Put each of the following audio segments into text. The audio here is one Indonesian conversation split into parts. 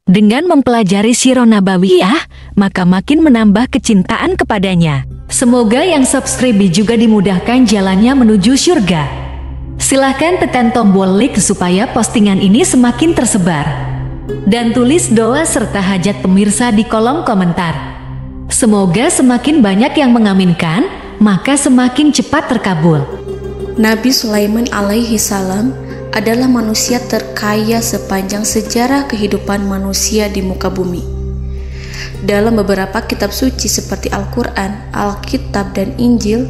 Dengan mempelajari Sirah Nabawiyah, maka makin menambah kecintaan kepadanya. Semoga yang subscribe juga dimudahkan jalannya menuju surga. Silahkan tekan tombol like supaya postingan ini semakin tersebar. Dan tulis doa serta hajat pemirsa di kolom komentar. Semoga semakin banyak yang mengaminkan, maka semakin cepat terkabul. Nabi Sulaiman alaihi salam adalah manusia terkaya sepanjang sejarah kehidupan manusia di muka bumi. Dalam beberapa kitab suci seperti Al-Quran, Alkitab, dan Injil,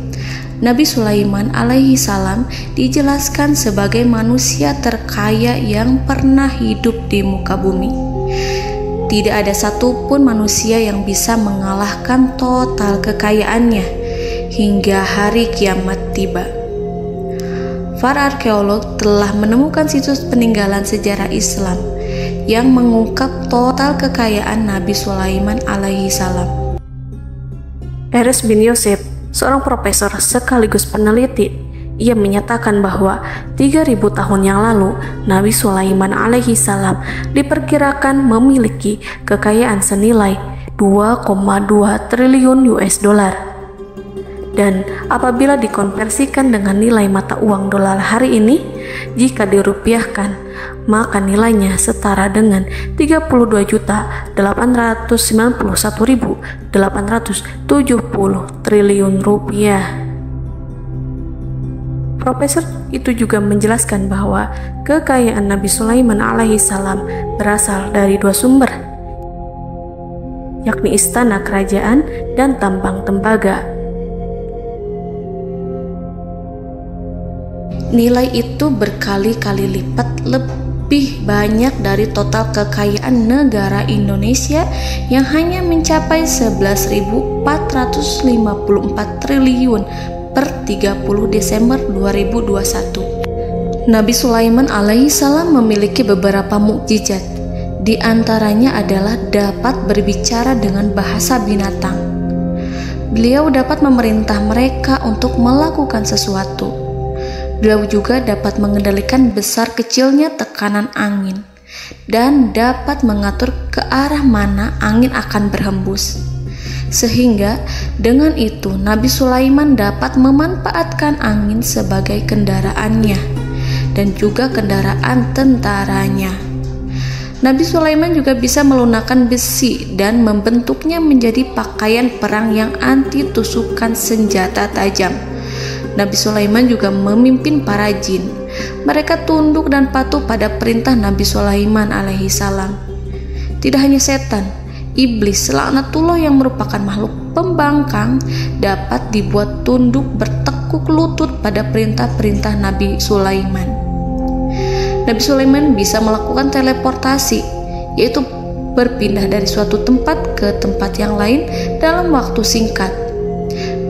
Nabi Sulaiman alaihi salam dijelaskan sebagai manusia terkaya yang pernah hidup di muka bumi. Tidak ada satupun manusia yang bisa mengalahkan total kekayaannya hingga hari kiamat tiba. Para arkeolog telah menemukan situs peninggalan sejarah Islam yang mengungkap total kekayaan Nabi Sulaiman alaihi salam. Erez bin Yosef, seorang profesor sekaligus peneliti, ia menyatakan bahwa 3000 tahun yang lalu Nabi Sulaiman alaihi salam diperkirakan memiliki kekayaan senilai 2,2 triliun US dollar. Dan apabila dikonversikan dengan nilai mata uang dolar hari ini, jika dirupiahkan, maka nilainya setara dengan 32.891.870 triliun rupiah. Profesor itu juga menjelaskan bahwa kekayaan Nabi Sulaiman alaihi salam berasal dari dua sumber, yakni istana kerajaan dan tambang tembaga. Nilai itu berkali-kali lipat lebih banyak dari total kekayaan negara Indonesia yang hanya mencapai 11.454 triliun per 30 Desember 2021. Nabi Sulaiman alaihi salam memiliki beberapa mukjizat. Di antaranya adalah dapat berbicara dengan bahasa binatang. Beliau dapat memerintah mereka untuk melakukan sesuatu. Beliau juga dapat mengendalikan besar kecilnya tekanan angin dan dapat mengatur ke arah mana angin akan berhembus. Sehingga dengan itu Nabi Sulaiman dapat memanfaatkan angin sebagai kendaraannya dan juga kendaraan tentaranya. Nabi Sulaiman juga bisa melunakkan besi dan membentuknya menjadi pakaian perang yang anti tusukan senjata tajam. Nabi Sulaiman juga memimpin para jin. Mereka tunduk dan patuh pada perintah Nabi Sulaiman alaihi salam. Tidak hanya setan, iblis laknatullah yang merupakan makhluk pembangkang dapat dibuat tunduk bertekuk lutut pada perintah-perintah Nabi Sulaiman. Nabi Sulaiman bisa melakukan teleportasi, yaitu berpindah dari suatu tempat ke tempat yang lain dalam waktu singkat.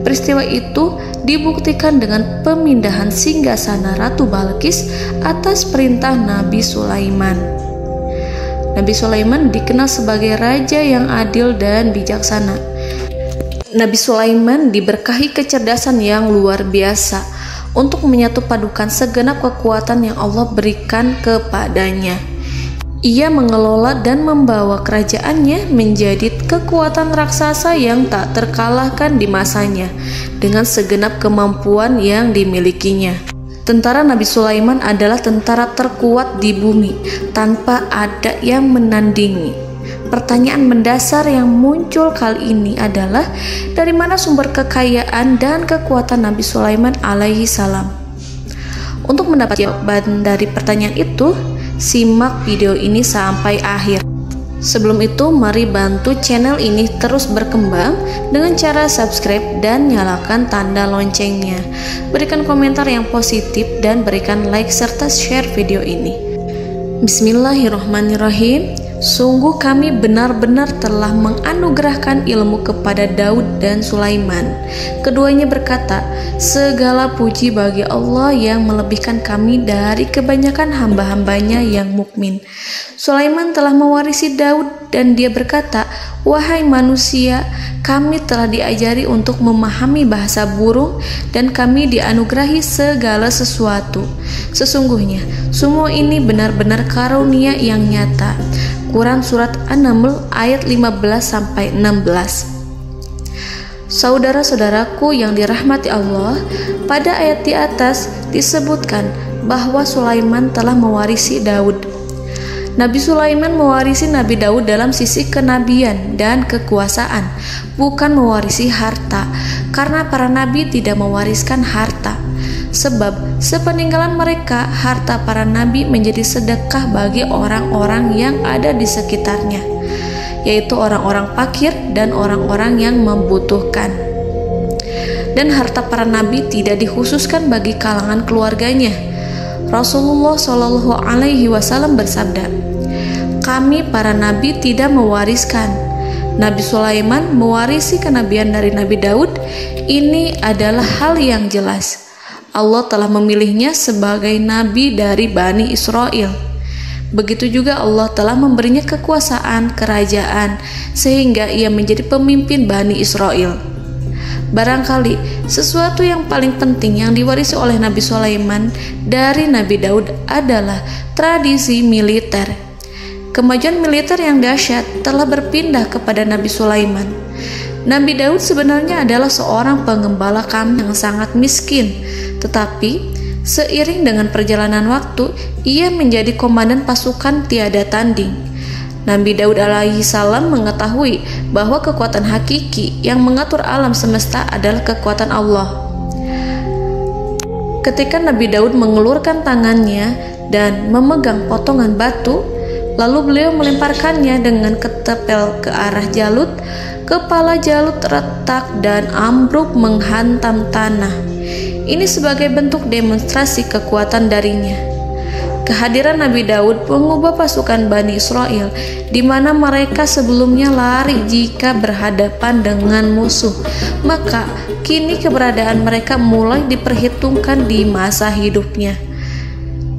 Peristiwa itu dibuktikan dengan pemindahan singgasana Ratu Balqis atas perintah Nabi Sulaiman. Nabi Sulaiman dikenal sebagai raja yang adil dan bijaksana. Nabi Sulaiman diberkahi kecerdasan yang luar biasa untuk menyatu padukan segenap kekuatan yang Allah berikan kepadanya. Ia mengelola dan membawa kerajaannya menjadi kekuatan raksasa yang tak terkalahkan di masanya dengan segenap kemampuan yang dimilikinya. Tentara Nabi Sulaiman adalah tentara terkuat di bumi tanpa ada yang menandingi. Pertanyaan mendasar yang muncul kali ini adalah dari mana sumber kekayaan dan kekuatan Nabi Sulaiman alaihi salam? Untuk mendapat jawaban dari pertanyaan itu, simak video ini sampai akhir. Sebelum itu, mari bantu channel ini terus berkembang dengan cara subscribe dan nyalakan tanda loncengnya. Berikan komentar yang positif dan berikan like serta share video ini. Bismillahirrahmanirrahim. Sungguh kami benar-benar telah menganugerahkan ilmu kepada Daud dan Sulaiman. Keduanya berkata, segala puji bagi Allah yang melebihkan kami dari kebanyakan hamba-hambanya yang mukmin. Sulaiman telah mewarisi Daud dan dia berkata, wahai manusia, kami telah diajari untuk memahami bahasa burung dan kami dianugerahi segala sesuatu. Sesungguhnya semua ini benar-benar karunia yang nyata. Quran surat An-Naml ayat 15-16. Saudara-saudaraku yang dirahmati Allah, pada ayat di atas disebutkan bahwa Sulaiman telah mewarisi Daud. Nabi Sulaiman mewarisi Nabi Daud dalam sisi kenabian dan kekuasaan, bukan mewarisi harta, karena para nabi tidak mewariskan harta. Sebab sepeninggalan mereka, harta para nabi menjadi sedekah bagi orang-orang yang ada di sekitarnya, yaitu orang-orang fakir dan orang-orang yang membutuhkan. Dan harta para nabi tidak dikhususkan bagi kalangan keluarganya. Rasulullah Shallallahu Alaihi Wasallam bersabda, "Kami para nabi tidak mewariskan. Nabi Sulaiman mewarisi kenabian dari Nabi Daud. Ini adalah hal yang jelas. Allah telah memilihnya sebagai nabi dari Bani Israel. Begitu juga Allah telah memberinya kekuasaan kerajaan sehingga ia menjadi pemimpin Bani Israel." Barangkali sesuatu yang paling penting yang diwarisi oleh Nabi Sulaiman dari Nabi Daud adalah tradisi militer. Kemajuan militer yang dahsyat telah berpindah kepada Nabi Sulaiman. Nabi Daud sebenarnya adalah seorang pengembala kambing yang sangat miskin, tetapi seiring dengan perjalanan waktu, ia menjadi komandan pasukan tiada tanding. Nabi Daud alaihi salam mengetahui bahwa kekuatan hakiki yang mengatur alam semesta adalah kekuatan Allah. Ketika Nabi Daud mengulurkan tangannya dan memegang potongan batu, lalu beliau melemparkannya dengan ketepel ke arah Jalut, kepala Jalut retak dan ambruk menghantam tanah. Ini sebagai bentuk demonstrasi kekuatan darinya. Kehadiran Nabi Daud mengubah pasukan Bani Israel, di mana mereka sebelumnya lari jika berhadapan dengan musuh. Maka kini keberadaan mereka mulai diperhitungkan di masa hidupnya.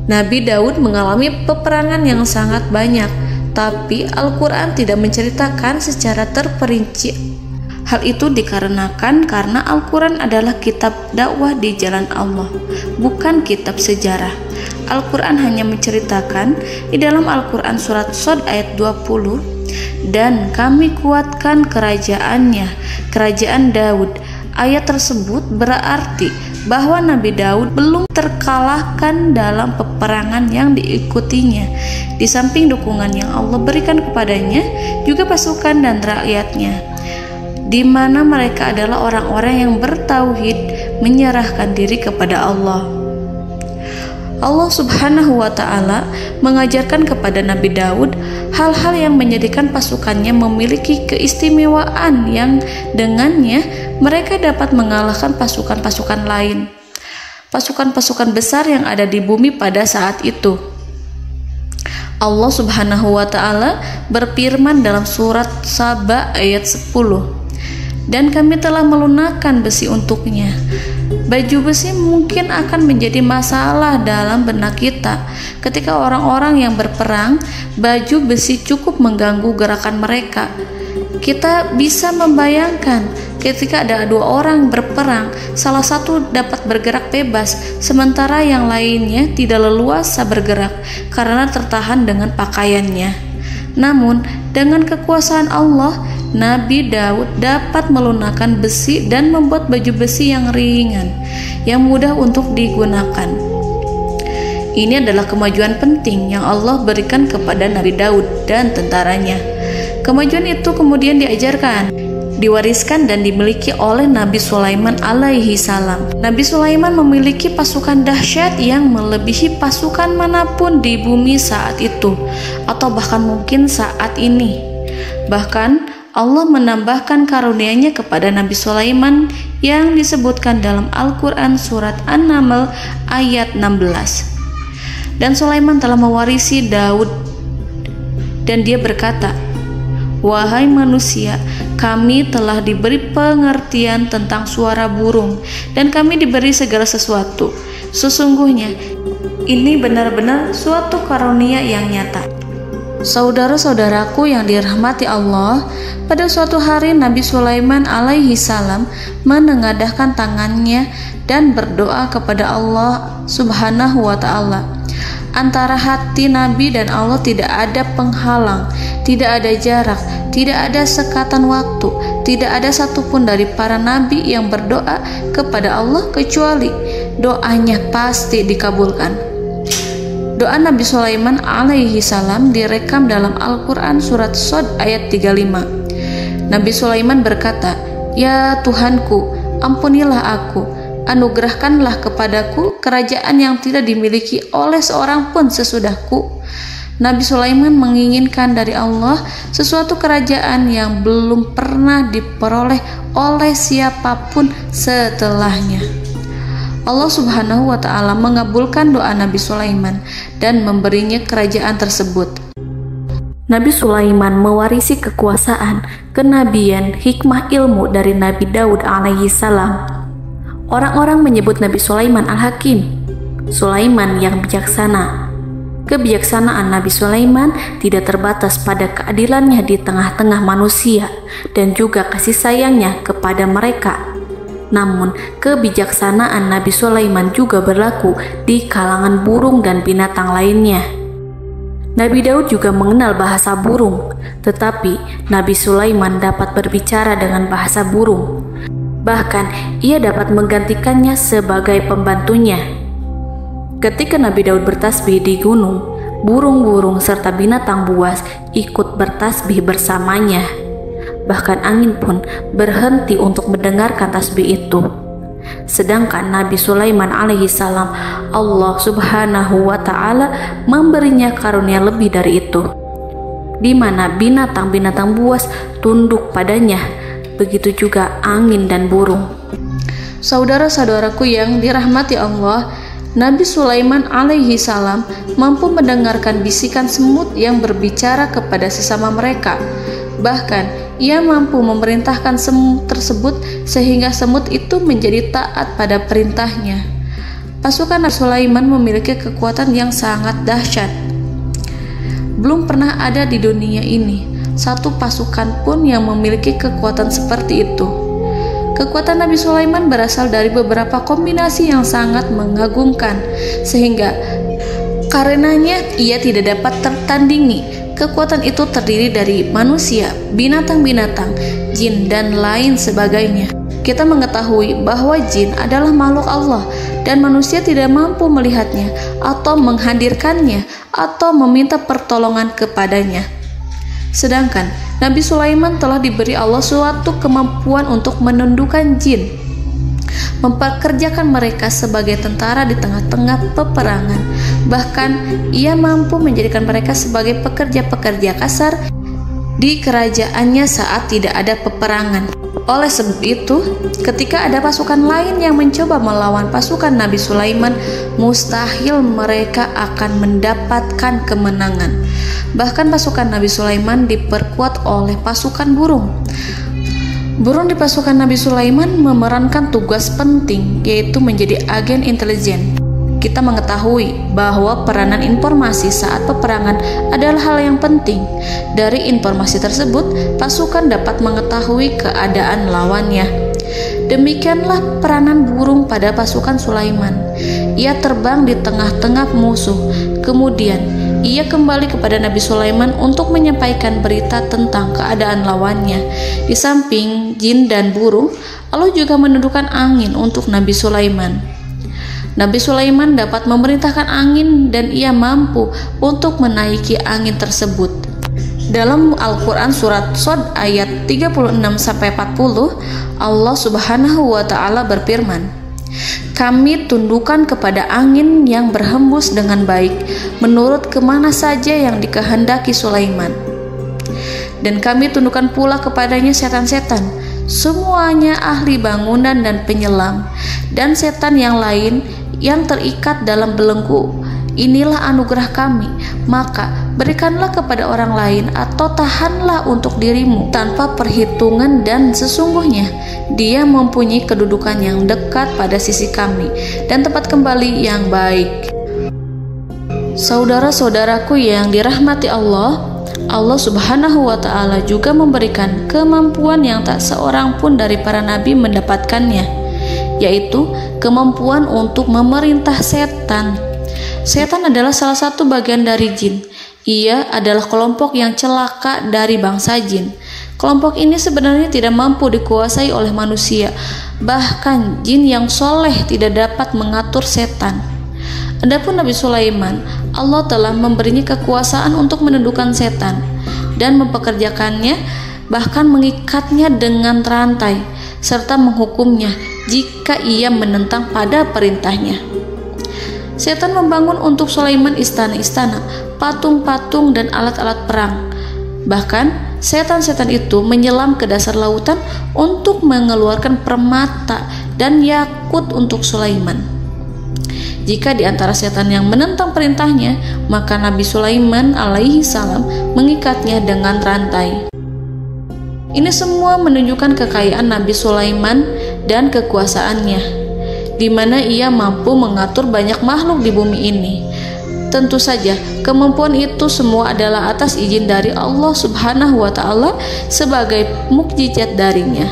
Nabi Daud mengalami peperangan yang sangat banyak, tapi Al-Quran tidak menceritakan secara terperinci. Hal itu dikarenakan karena Al-Quran adalah kitab dakwah di jalan Allah, bukan kitab sejarah. Al-Quran hanya menceritakan di dalam Al-Quran surat Shad ayat 20, "Dan kami kuatkan kerajaannya, kerajaan Daud." Ayat tersebut berarti bahwa Nabi Daud belum terkalahkan dalam peperangan yang diikutinya. Di samping dukungan yang Allah berikan kepadanya, juga pasukan dan rakyatnya, di mana mereka adalah orang-orang yang bertauhid, menyerahkan diri kepada Allah. Allah Subhanahu wa Ta'ala mengajarkan kepada Nabi Daud hal-hal yang menjadikan pasukannya memiliki keistimewaan yang dengannya mereka dapat mengalahkan pasukan-pasukan lain, pasukan-pasukan besar yang ada di bumi pada saat itu. Allah Subhanahu wa Ta'ala berfirman dalam surat Saba ayat 10, "Dan kami telah melunakkan besi untuknya." Baju besi mungkin akan menjadi masalah dalam benak kita. Ketika orang-orang yang berperang, baju besi cukup mengganggu gerakan mereka. Kita bisa membayangkan ketika ada dua orang berperang, salah satu dapat bergerak bebas, sementara yang lainnya tidak leluasa bergerak karena tertahan dengan pakaiannya. Namun, dengan kekuasaan Allah, Nabi Daud dapat melunakkan besi dan membuat baju besi yang ringan, yang mudah untuk digunakan. Ini adalah kemajuan penting yang Allah berikan kepada Nabi Daud dan tentaranya. Kemajuan itu kemudian diajarkan, diwariskan dan dimiliki oleh Nabi Sulaiman alaihi salam. Nabi Sulaiman memiliki pasukan dahsyat yang melebihi pasukan manapun di bumi saat itu, atau bahkan mungkin saat ini. Bahkan Allah menambahkan karunia-Nya kepada Nabi Sulaiman yang disebutkan dalam Al-Quran surat An-Naml ayat 16. "Dan Sulaiman telah mewarisi Daud, dan dia berkata, 'Wahai manusia, kami telah diberi pengertian tentang suara burung, dan kami diberi segala sesuatu. Sesungguhnya ini benar-benar suatu karunia yang nyata.'" Saudara-saudaraku yang dirahmati Allah, pada suatu hari Nabi Sulaiman alaihi salam menengadahkan tangannya dan berdoa kepada Allah Subhanahu wa Ta'ala. Antara hati Nabi dan Allah tidak ada penghalang, tidak ada jarak, tidak ada sekatan waktu, tidak ada satupun dari para nabi yang berdoa kepada Allah kecuali doanya pasti dikabulkan. Doa Nabi Sulaiman alaihi salam direkam dalam Al-Quran surat Shad ayat 35. Nabi Sulaiman berkata, "Ya Tuhanku, ampunilah aku, anugerahkanlah kepadaku kerajaan yang tidak dimiliki oleh seorang pun sesudahku." Nabi Sulaiman menginginkan dari Allah sesuatu kerajaan yang belum pernah diperoleh oleh siapapun setelahnya. Allah Subhanahu wa Ta'ala mengabulkan doa Nabi Sulaiman dan memberinya kerajaan tersebut. Nabi Sulaiman mewarisi kekuasaan, kenabian, hikmah ilmu dari Nabi Daud alaihi salam. Orang-orang menyebut Nabi Sulaiman Al-Hakim, Sulaiman yang bijaksana. Kebijaksanaan Nabi Sulaiman tidak terbatas pada keadilannya di tengah-tengah manusia dan juga kasih sayangnya kepada mereka. Namun, kebijaksanaan Nabi Sulaiman juga berlaku di kalangan burung dan binatang lainnya. Nabi Daud juga mengenal bahasa burung, tetapi Nabi Sulaiman dapat berbicara dengan bahasa burung. Bahkan, ia dapat menggantikannya sebagai pembantunya. Ketika Nabi Daud bertasbih di gunung, burung-burung serta binatang buas ikut bertasbih bersamanya. Bahkan angin pun berhenti untuk mendengarkan tasbih itu. Sedangkan Nabi Sulaiman alaihi salam, Allah Subhanahu wa Ta'ala memberinya karunia lebih dari itu, di mana binatang-binatang buas tunduk padanya, begitu juga angin dan burung. Saudara-saudaraku yang dirahmati Allah, Nabi Sulaiman alaihi salam mampu mendengarkan bisikan semut yang berbicara kepada sesama mereka. Bahkan ia mampu memerintahkan semut tersebut sehingga semut itu menjadi taat pada perintahnya. Pasukan Nabi Sulaiman memiliki kekuatan yang sangat dahsyat. Belum pernah ada di dunia ini satu pasukan pun yang memiliki kekuatan seperti itu. Kekuatan Nabi Sulaiman berasal dari beberapa kombinasi yang sangat mengagumkan, sehingga karenanya ia tidak dapat tertandingi. Kekuatan itu terdiri dari manusia, binatang-binatang, jin, dan lain sebagainya. Kita mengetahui bahwa jin adalah makhluk Allah dan manusia tidak mampu melihatnya atau menghadirkannya atau meminta pertolongan kepadanya. Sedangkan Nabi Sulaiman telah diberi Allah suatu kemampuan untuk menundukkan jin, mempekerjakan mereka sebagai tentara di tengah-tengah peperangan. Bahkan ia mampu menjadikan mereka sebagai pekerja-pekerja kasar di kerajaannya saat tidak ada peperangan. Oleh sebab itu, ketika ada pasukan lain yang mencoba melawan pasukan Nabi Sulaiman, mustahil mereka akan mendapatkan kemenangan. Bahkan pasukan Nabi Sulaiman diperkuat oleh pasukan burung. Burung di pasukan Nabi Sulaiman memerankan tugas penting, yaitu menjadi agen intelijen. Kita mengetahui bahwa peranan informasi saat peperangan adalah hal yang penting. Dari informasi tersebut, pasukan dapat mengetahui keadaan lawannya. Demikianlah peranan burung pada pasukan Sulaiman. Ia terbang di tengah-tengah musuh. Kemudian, ia kembali kepada Nabi Sulaiman untuk menyampaikan berita tentang keadaan lawannya. Di samping jin dan burung, Allah juga menundukkan angin untuk Nabi Sulaiman. Nabi Sulaiman dapat memerintahkan angin dan ia mampu untuk menaiki angin tersebut. Dalam Al-Quran surat Shad ayat 36-40, Allah Subhanahu wa Ta'ala berfirman, "Kami tundukkan kepada angin yang berhembus dengan baik menurut kemana saja yang dikehendaki Sulaiman. Dan kami tundukkan pula kepadanya setan-setan, semuanya ahli bangunan dan penyelam, dan setan yang lain yang terikat dalam belenggu. Inilah anugerah kami, maka berikanlah kepada orang lain atau tahanlah untuk dirimu tanpa perhitungan, dan sesungguhnya dia mempunyai kedudukan yang dekat pada sisi kami dan tempat kembali yang baik." Saudara-saudaraku yang dirahmati Allah, Allah Subhanahu wa Ta'ala juga memberikan kemampuan yang tak seorang pun dari para nabi mendapatkannya, yaitu kemampuan untuk memerintah setan. Setan adalah salah satu bagian dari jin. Ia adalah kelompok yang celaka dari bangsa jin. Kelompok ini sebenarnya tidak mampu dikuasai oleh manusia. Bahkan jin yang soleh tidak dapat mengatur setan. Adapun Nabi Sulaiman, Allah telah memberinya kekuasaan untuk menundukkan setan dan mempekerjakannya, bahkan mengikatnya dengan rantai serta menghukumnya jika ia menentang pada perintahnya. Setan membangun untuk Sulaiman istana-istana, patung-patung, dan alat-alat perang. Bahkan setan-setan itu menyelam ke dasar lautan untuk mengeluarkan permata dan yakut untuk Sulaiman. Jika di antara setan yang menentang perintahnya, maka Nabi Sulaiman alaihi salam mengikatnya dengan rantai. Ini semua menunjukkan kekayaan Nabi Sulaiman dan kekuasaannya, di mana ia mampu mengatur banyak makhluk di bumi ini. Tentu saja, kemampuan itu semua adalah atas izin dari Allah Subhanahu wa Ta'ala sebagai mukjizat darinya.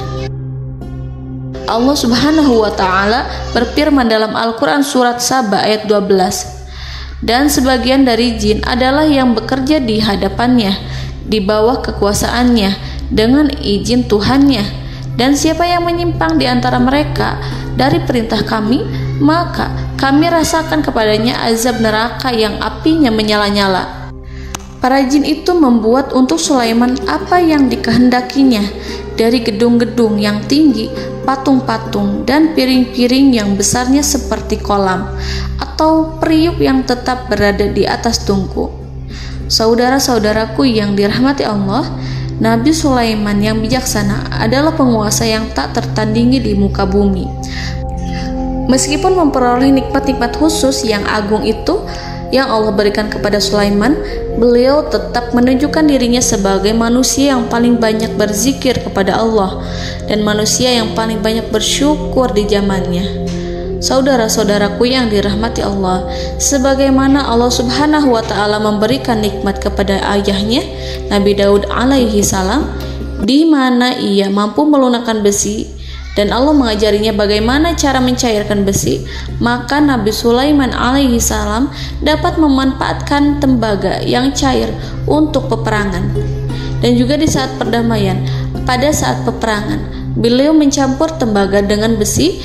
Allah Subhanahu wa Ta'ala berfirman dalam Al-Quran surat Saba ayat 12, dan sebagian dari jin adalah yang bekerja di hadapannya, di bawah kekuasaannya, dengan izin Tuhannya. Dan siapa yang menyimpang di antara mereka dari perintah kami, maka kami rasakan kepadanya azab neraka yang apinya menyala-nyala. Para jin itu membuat untuk Sulaiman apa yang dikehendakinya, dari gedung-gedung yang tinggi, patung-patung, dan piring-piring yang besarnya seperti kolam, atau periuk yang tetap berada di atas tungku. Saudara-saudaraku yang dirahmati Allah, Nabi Sulaiman yang bijaksana adalah penguasa yang tak tertandingi di muka bumi. Meskipun memperoleh nikmat-nikmat khusus yang agung itu yang Allah berikan kepada Sulaiman, beliau tetap menunjukkan dirinya sebagai manusia yang paling banyak berzikir kepada Allah dan manusia yang paling banyak bersyukur di zamannya. Saudara-saudaraku yang dirahmati Allah, sebagaimana Allah Subhanahu wa Ta'ala memberikan nikmat kepada ayahnya Nabi Daud alaihi salam, di mana ia mampu melunakkan besi, dan Allah mengajarinya bagaimana cara mencairkan besi, maka Nabi Sulaiman alaihi salam dapat memanfaatkan tembaga yang cair untuk peperangan. Dan juga di saat perdamaian, pada saat peperangan, beliau mencampur tembaga dengan besi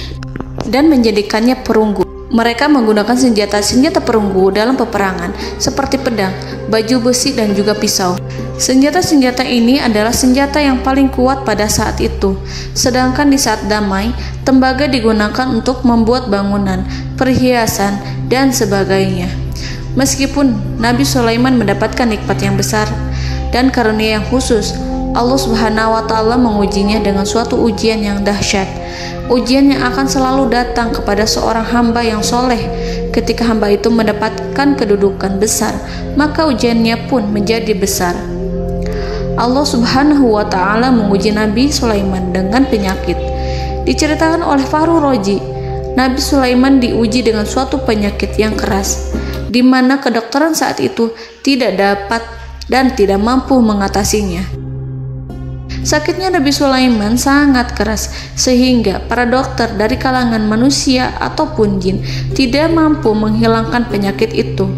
dan menjadikannya perunggu. Mereka menggunakan senjata-senjata perunggu dalam peperangan seperti pedang, baju besi, dan juga pisau. Senjata-senjata ini adalah senjata yang paling kuat pada saat itu. Sedangkan di saat damai, tembaga digunakan untuk membuat bangunan, perhiasan, dan sebagainya. Meskipun Nabi Sulaiman mendapatkan nikmat yang besar dan karunia yang khusus, Allah Subhanahu wa Ta'ala mengujinya dengan suatu ujian yang dahsyat. Ujian yang akan selalu datang kepada seorang hamba yang soleh. Ketika hamba itu mendapatkan kedudukan besar, maka ujiannya pun menjadi besar. Allah Subhanahu wa Ta'ala menguji Nabi Sulaiman dengan penyakit. Diceritakan oleh Fahru Roji, Nabi Sulaiman diuji dengan suatu penyakit yang keras, di mana kedokteran saat itu tidak dapat dan tidak mampu mengatasinya. Sakitnya Nabi Sulaiman sangat keras sehingga para dokter dari kalangan manusia ataupun jin tidak mampu menghilangkan penyakit itu.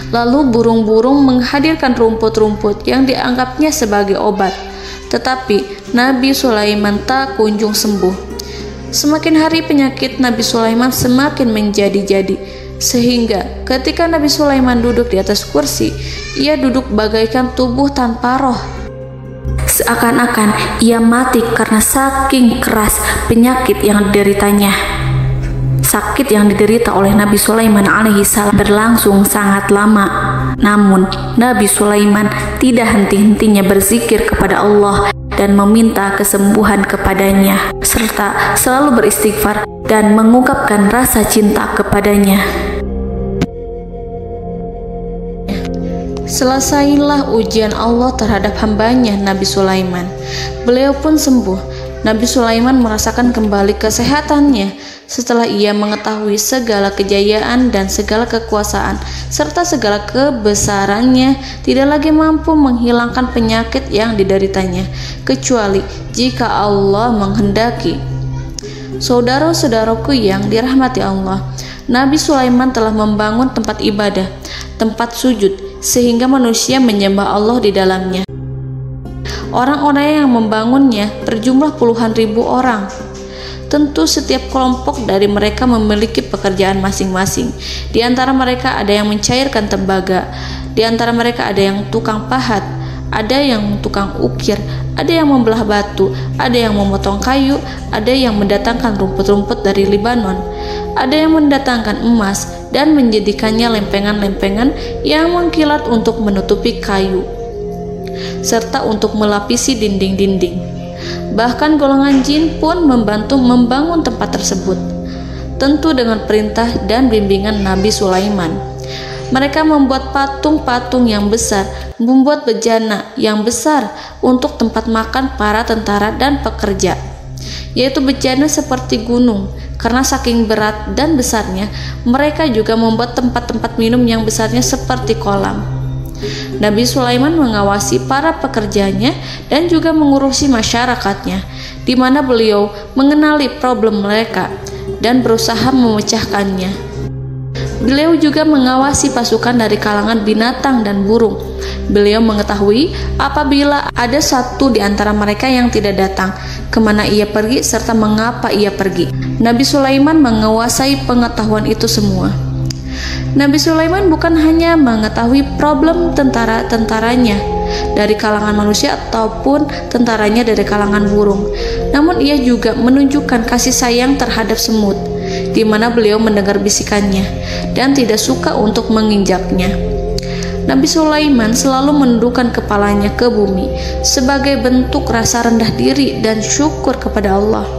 Lalu burung-burung menghadirkan rumput-rumput yang dianggapnya sebagai obat, tetapi Nabi Sulaiman tak kunjung sembuh. Semakin hari penyakit Nabi Sulaiman semakin menjadi-jadi, sehingga ketika Nabi Sulaiman duduk di atas kursi, ia duduk bagaikan tubuh tanpa roh. Seakan-akan ia mati karena saking keras penyakit yang dideritanya. Sakit yang diderita oleh Nabi Sulaiman alaihi salam berlangsung sangat lama. Namun Nabi Sulaiman tidak henti-hentinya berzikir kepada Allah dan meminta kesembuhan kepadanya, serta selalu beristighfar dan mengungkapkan rasa cinta kepadanya. Selesailah ujian Allah terhadap hambanya Nabi Sulaiman. Beliau pun sembuh. Nabi Sulaiman merasakan kembali kesehatannya setelah ia mengetahui segala kejayaan dan segala kekuasaan serta segala kebesarannya tidak lagi mampu menghilangkan penyakit yang dideritanya kecuali jika Allah menghendaki. Saudara-saudaraku yang dirahmati Allah, Nabi Sulaiman telah membangun tempat ibadah, tempat sujud, sehingga manusia menyembah Allah di dalamnya. Orang-orang yang membangunnya berjumlah puluhan ribu orang. Tentu setiap kelompok dari mereka memiliki pekerjaan masing-masing. Di antara mereka ada yang mencairkan tembaga, di antara mereka ada yang tukang pahat, ada yang tukang ukir, ada yang membelah batu, ada yang memotong kayu, ada yang mendatangkan rumput-rumput dari Libanon, ada yang mendatangkan emas dan menjadikannya lempengan-lempengan yang mengkilat untuk menutupi kayu, serta untuk melapisi dinding-dinding. Bahkan golongan jin pun membantu membangun tempat tersebut, tentu dengan perintah dan bimbingan Nabi Sulaiman. Mereka membuat patung-patung yang besar, membuat bejana yang besar untuk tempat makan para tentara dan pekerja, yaitu bejana seperti gunung. Karena saking berat dan besarnya, mereka juga membuat tempat-tempat minum yang besarnya seperti kolam. Nabi Sulaiman mengawasi para pekerjanya dan juga mengurusi masyarakatnya, di mana beliau mengenali problem mereka dan berusaha memecahkannya. Beliau juga mengawasi pasukan dari kalangan binatang dan burung. Beliau mengetahui apabila ada satu di antara mereka yang tidak datang, kemana ia pergi, serta mengapa ia pergi. Nabi Sulaiman menguasai pengetahuan itu semua. Nabi Sulaiman bukan hanya mengetahui problem tentara-tentaranya dari kalangan manusia ataupun tentaranya dari kalangan burung, namun ia juga menunjukkan kasih sayang terhadap semut, di mana beliau mendengar bisikannya dan tidak suka untuk menginjaknya. Nabi Sulaiman selalu menundukkan kepalanya ke bumi sebagai bentuk rasa rendah diri dan syukur kepada Allah.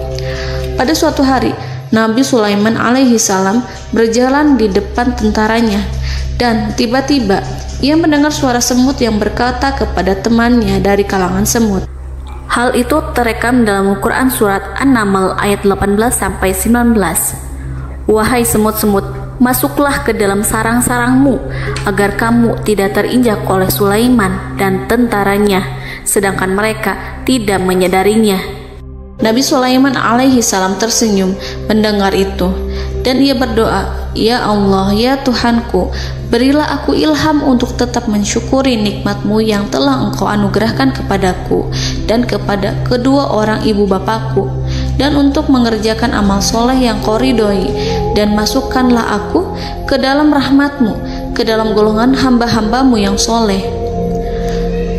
Pada suatu hari, Nabi Sulaiman alaihi salam berjalan di depan tentaranya, dan tiba-tiba ia mendengar suara semut yang berkata kepada temannya dari kalangan semut. Hal itu terekam dalam Al-Quran surat An-Naml ayat 18-19. Wahai semut-semut, masuklah ke dalam sarang-sarangmu agar kamu tidak terinjak oleh Sulaiman dan tentaranya, sedangkan mereka tidak menyadarinya. Nabi Sulaiman alaihi salam tersenyum mendengar itu, dan ia berdoa, "Ya Allah, ya Tuhanku, berilah aku ilham untuk tetap mensyukuri nikmat-Mu yang telah Engkau anugerahkan kepadaku dan kepada kedua orang ibu bapakku, dan untuk mengerjakan amal soleh yang Kau ridhoi, dan masukkanlah aku ke dalam rahmat-Mu, ke dalam golongan hamba-hamba-Mu yang soleh."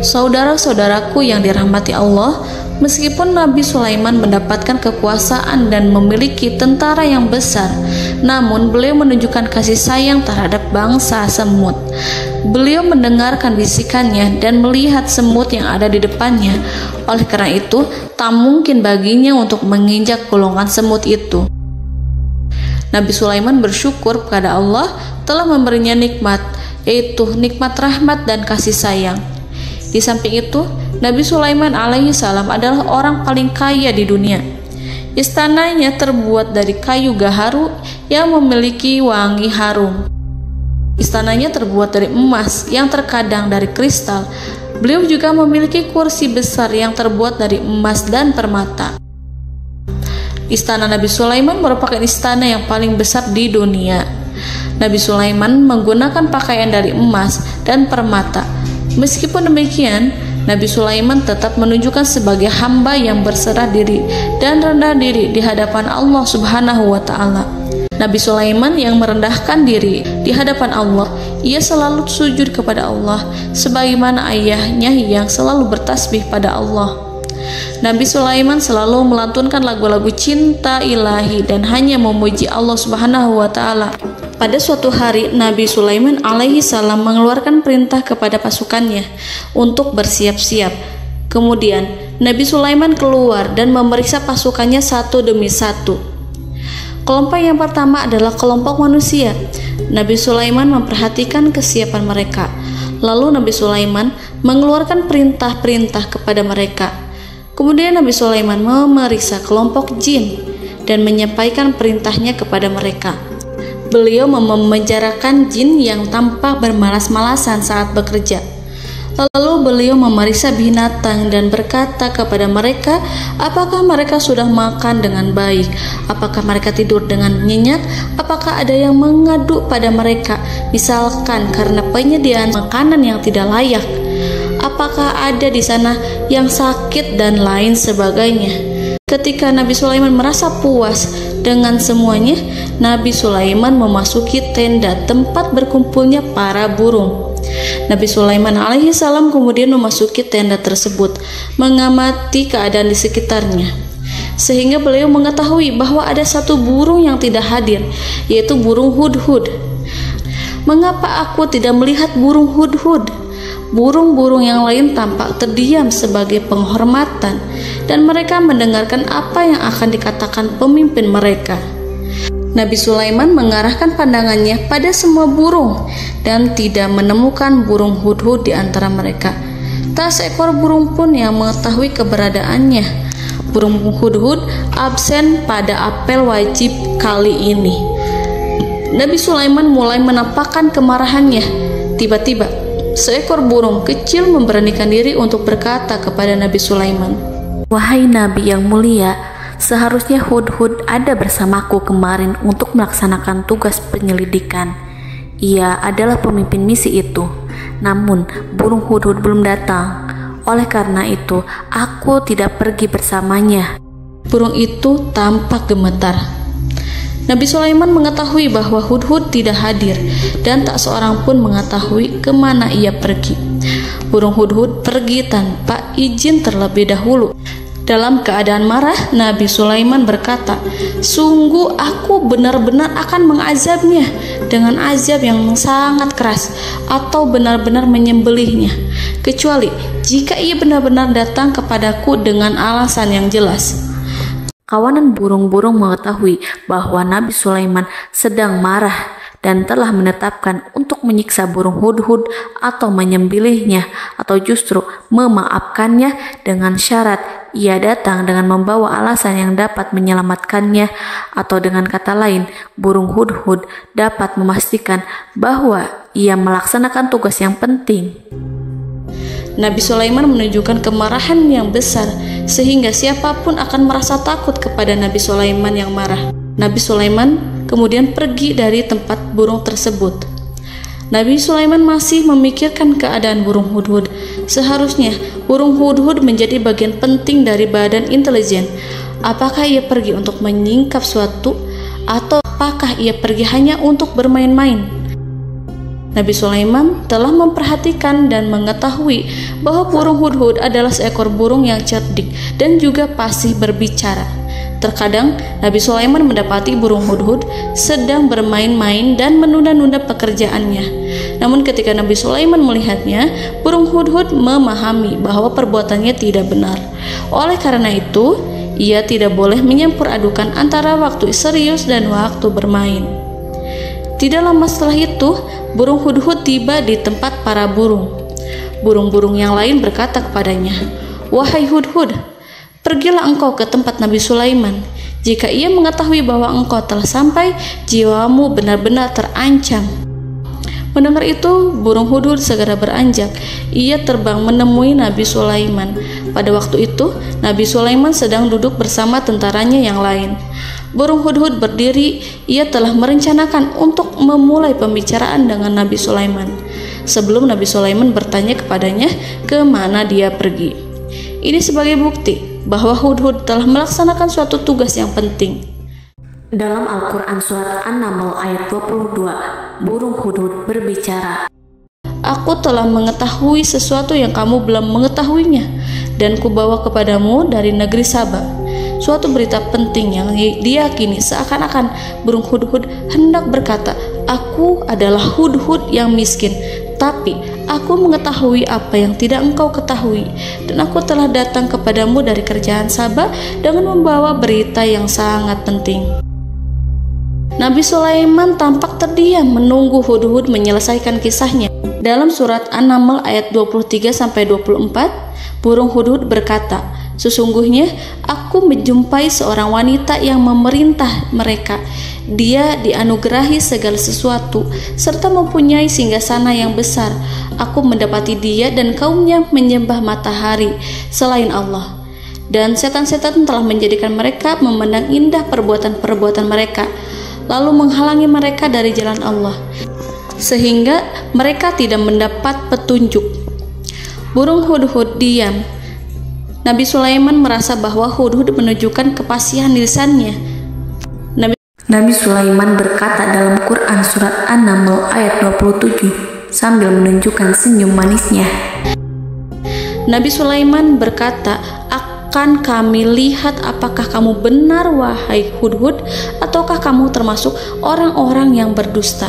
Saudara-saudaraku yang dirahmati Allah, meskipun Nabi Sulaiman mendapatkan kekuasaan dan memiliki tentara yang besar, namun beliau menunjukkan kasih sayang terhadap bangsa semut. Beliau mendengarkan bisikannya dan melihat semut yang ada di depannya. Oleh karena itu, tak mungkin baginya untuk menginjak golongan semut itu. Nabi Sulaiman bersyukur kepada Allah telah memberinya nikmat, yaitu nikmat rahmat dan kasih sayang. Di samping itu, Nabi Sulaiman alaihi salam adalah orang paling kaya di dunia. Istananya terbuat dari kayu gaharu yang memiliki wangi harum. Istananya terbuat dari emas yang terkadang dari kristal. Beliau juga memiliki kursi besar yang terbuat dari emas dan permata. Istana Nabi Sulaiman merupakan istana yang paling besar di dunia. Nabi Sulaiman menggunakan pakaian dari emas dan permata. Meskipun demikian, Nabi Sulaiman tetap menunjukkan sebagai hamba yang berserah diri dan rendah diri di hadapan Allah Subhanahu wa Ta'ala. Nabi Sulaiman yang merendahkan diri di hadapan Allah, ia selalu sujud kepada Allah, sebagaimana ayahnya yang selalu bertasbih pada Allah. Nabi Sulaiman selalu melantunkan lagu-lagu cinta ilahi dan hanya memuji Allah Subhanahu wa Ta'ala. Pada suatu hari, Nabi Sulaiman alaihi salam mengeluarkan perintah kepada pasukannya untuk bersiap-siap. Kemudian, Nabi Sulaiman keluar dan memeriksa pasukannya satu demi satu. Kelompok yang pertama adalah kelompok manusia. Nabi Sulaiman memperhatikan kesiapan mereka. Lalu Nabi Sulaiman mengeluarkan perintah-perintah kepada mereka. Kemudian Nabi Sulaiman memeriksa kelompok jin dan menyampaikan perintahnya kepada mereka. Beliau memenjarakan jin yang tampak bermalas-malasan saat bekerja. Lalu beliau memeriksa binatang dan berkata kepada mereka, apakah mereka sudah makan dengan baik? Apakah mereka tidur dengan nyenyak? Apakah ada yang mengadu pada mereka, misalkan karena penyediaan makanan yang tidak layak? Apakah ada di sana yang sakit dan lain sebagainya? Ketika Nabi Sulaiman merasa puas dengan semuanya, Nabi Sulaiman memasuki tenda tempat berkumpulnya para burung. Nabi Sulaiman alaihissalam kemudian memasuki tenda tersebut, mengamati keadaan di sekitarnya, sehingga beliau mengetahui bahwa ada satu burung yang tidak hadir, yaitu burung hudhud. Mengapa aku tidak melihat burung hudhud? Burung-burung yang lain tampak terdiam sebagai penghormatan, dan mereka mendengarkan apa yang akan dikatakan pemimpin mereka. Nabi Sulaiman mengarahkan pandangannya pada semua burung dan tidak menemukan burung hudhud di antara mereka. Tak seekor burung pun yang mengetahui keberadaannya. Burung hudhud absen pada apel wajib kali ini. Nabi Sulaiman mulai menampakkan kemarahannya. Tiba-tiba, seekor burung kecil memberanikan diri untuk berkata kepada Nabi Sulaiman, "Wahai Nabi yang mulia, seharusnya hudhud ada bersamaku kemarin untuk melaksanakan tugas penyelidikan. Ia adalah pemimpin misi itu. Namun, burung hudhud belum datang. Oleh karena itu, aku tidak pergi bersamanya." Burung itu tampak gemetar. Nabi Sulaiman mengetahui bahwa hudhud tidak hadir dan tak seorang pun mengetahui kemana ia pergi. Burung hudhud pergi tanpa izin terlebih dahulu. Dalam keadaan marah, Nabi Sulaiman berkata, "Sungguh aku benar-benar akan mengazabnya dengan azab yang sangat keras atau benar-benar menyembelihnya, kecuali jika ia benar-benar datang kepadaku dengan alasan yang jelas." Kawanan burung-burung mengetahui bahwa Nabi Sulaiman sedang marah dan telah menetapkan untuk menyiksa burung hudhud atau menyembelihnya atau justru memaafkannya dengan syarat ia datang dengan membawa alasan yang dapat menyelamatkannya, atau dengan kata lain, burung hudhud dapat memastikan bahwa ia melaksanakan tugas yang penting. Nabi Sulaiman menunjukkan kemarahan yang besar sehingga siapapun akan merasa takut kepada Nabi Sulaiman yang marah. Nabi Sulaiman kemudian pergi dari tempat burung tersebut. Nabi Sulaiman masih memikirkan keadaan burung hudhud. Seharusnya burung hudhud menjadi bagian penting dari badan intelijen. Apakah ia pergi untuk menyingkap suatu, atau apakah ia pergi hanya untuk bermain-main? Nabi Sulaiman telah memperhatikan dan mengetahui bahwa burung hudhud adalah seekor burung yang cerdik dan juga fasih berbicara. Terkadang Nabi Sulaiman mendapati burung hudhud sedang bermain-main dan menunda-nunda pekerjaannya. Namun ketika Nabi Sulaiman melihatnya, burung hudhud memahami bahwa perbuatannya tidak benar. Oleh karena itu, ia tidak boleh menyampur adukan antara waktu serius dan waktu bermain. Tidak lama setelah itu, burung hudhud tiba di tempat para burung. Burung-burung yang lain berkata kepadanya, "Wahai hudhud, pergilah engkau ke tempat Nabi Sulaiman. Jika ia mengetahui bahwa engkau telah sampai, jiwamu benar-benar terancam." Mendengar itu, burung hudhud segera beranjak. Ia terbang menemui Nabi Sulaiman. Pada waktu itu, Nabi Sulaiman sedang duduk bersama tentaranya yang lain. Burung hudhud berdiri. Ia telah merencanakan untuk memulai pembicaraan dengan Nabi Sulaiman sebelum Nabi Sulaiman bertanya kepadanya kemana dia pergi. Ini sebagai bukti bahwa hudhud telah melaksanakan suatu tugas yang penting. Dalam Al-Quran Surat An-Naml ayat 22, burung hudhud berbicara, "Aku telah mengetahui sesuatu yang kamu belum mengetahuinya, dan kubawa kepadamu dari negeri Saba suatu berita penting yang diyakini seakan-akan burung hudhud hendak berkata, 'Aku adalah hudhud yang miskin, tapi aku mengetahui apa yang tidak engkau ketahui, dan aku telah datang kepadamu dari kerajaan Saba dengan membawa berita yang sangat penting.'" Nabi Sulaiman tampak terdiam menunggu hudhud menyelesaikan kisahnya. Dalam surat An-Naml ayat 23-24, burung hudhud berkata, Sesungguhnya aku menjumpai seorang wanita yang memerintah mereka. Dia dianugerahi segala sesuatu serta mempunyai singgasana yang besar. Aku mendapati dia dan kaumnya menyembah matahari selain Allah, dan setan-setan telah menjadikan mereka memandang indah perbuatan-perbuatan mereka, lalu menghalangi mereka dari jalan Allah, sehingga mereka tidak mendapat petunjuk. Burung hudhud diam. Nabi Sulaiman merasa bahwa hudhud menunjukkan kepasihan lisannya. Nabi Sulaiman berkata dalam Quran surat An-Naml ayat 27 sambil menunjukkan senyum manisnya. Nabi Sulaiman berkata, "Akan kami lihat apakah kamu benar wahai hudhud, ataukah kamu termasuk orang-orang yang berdusta."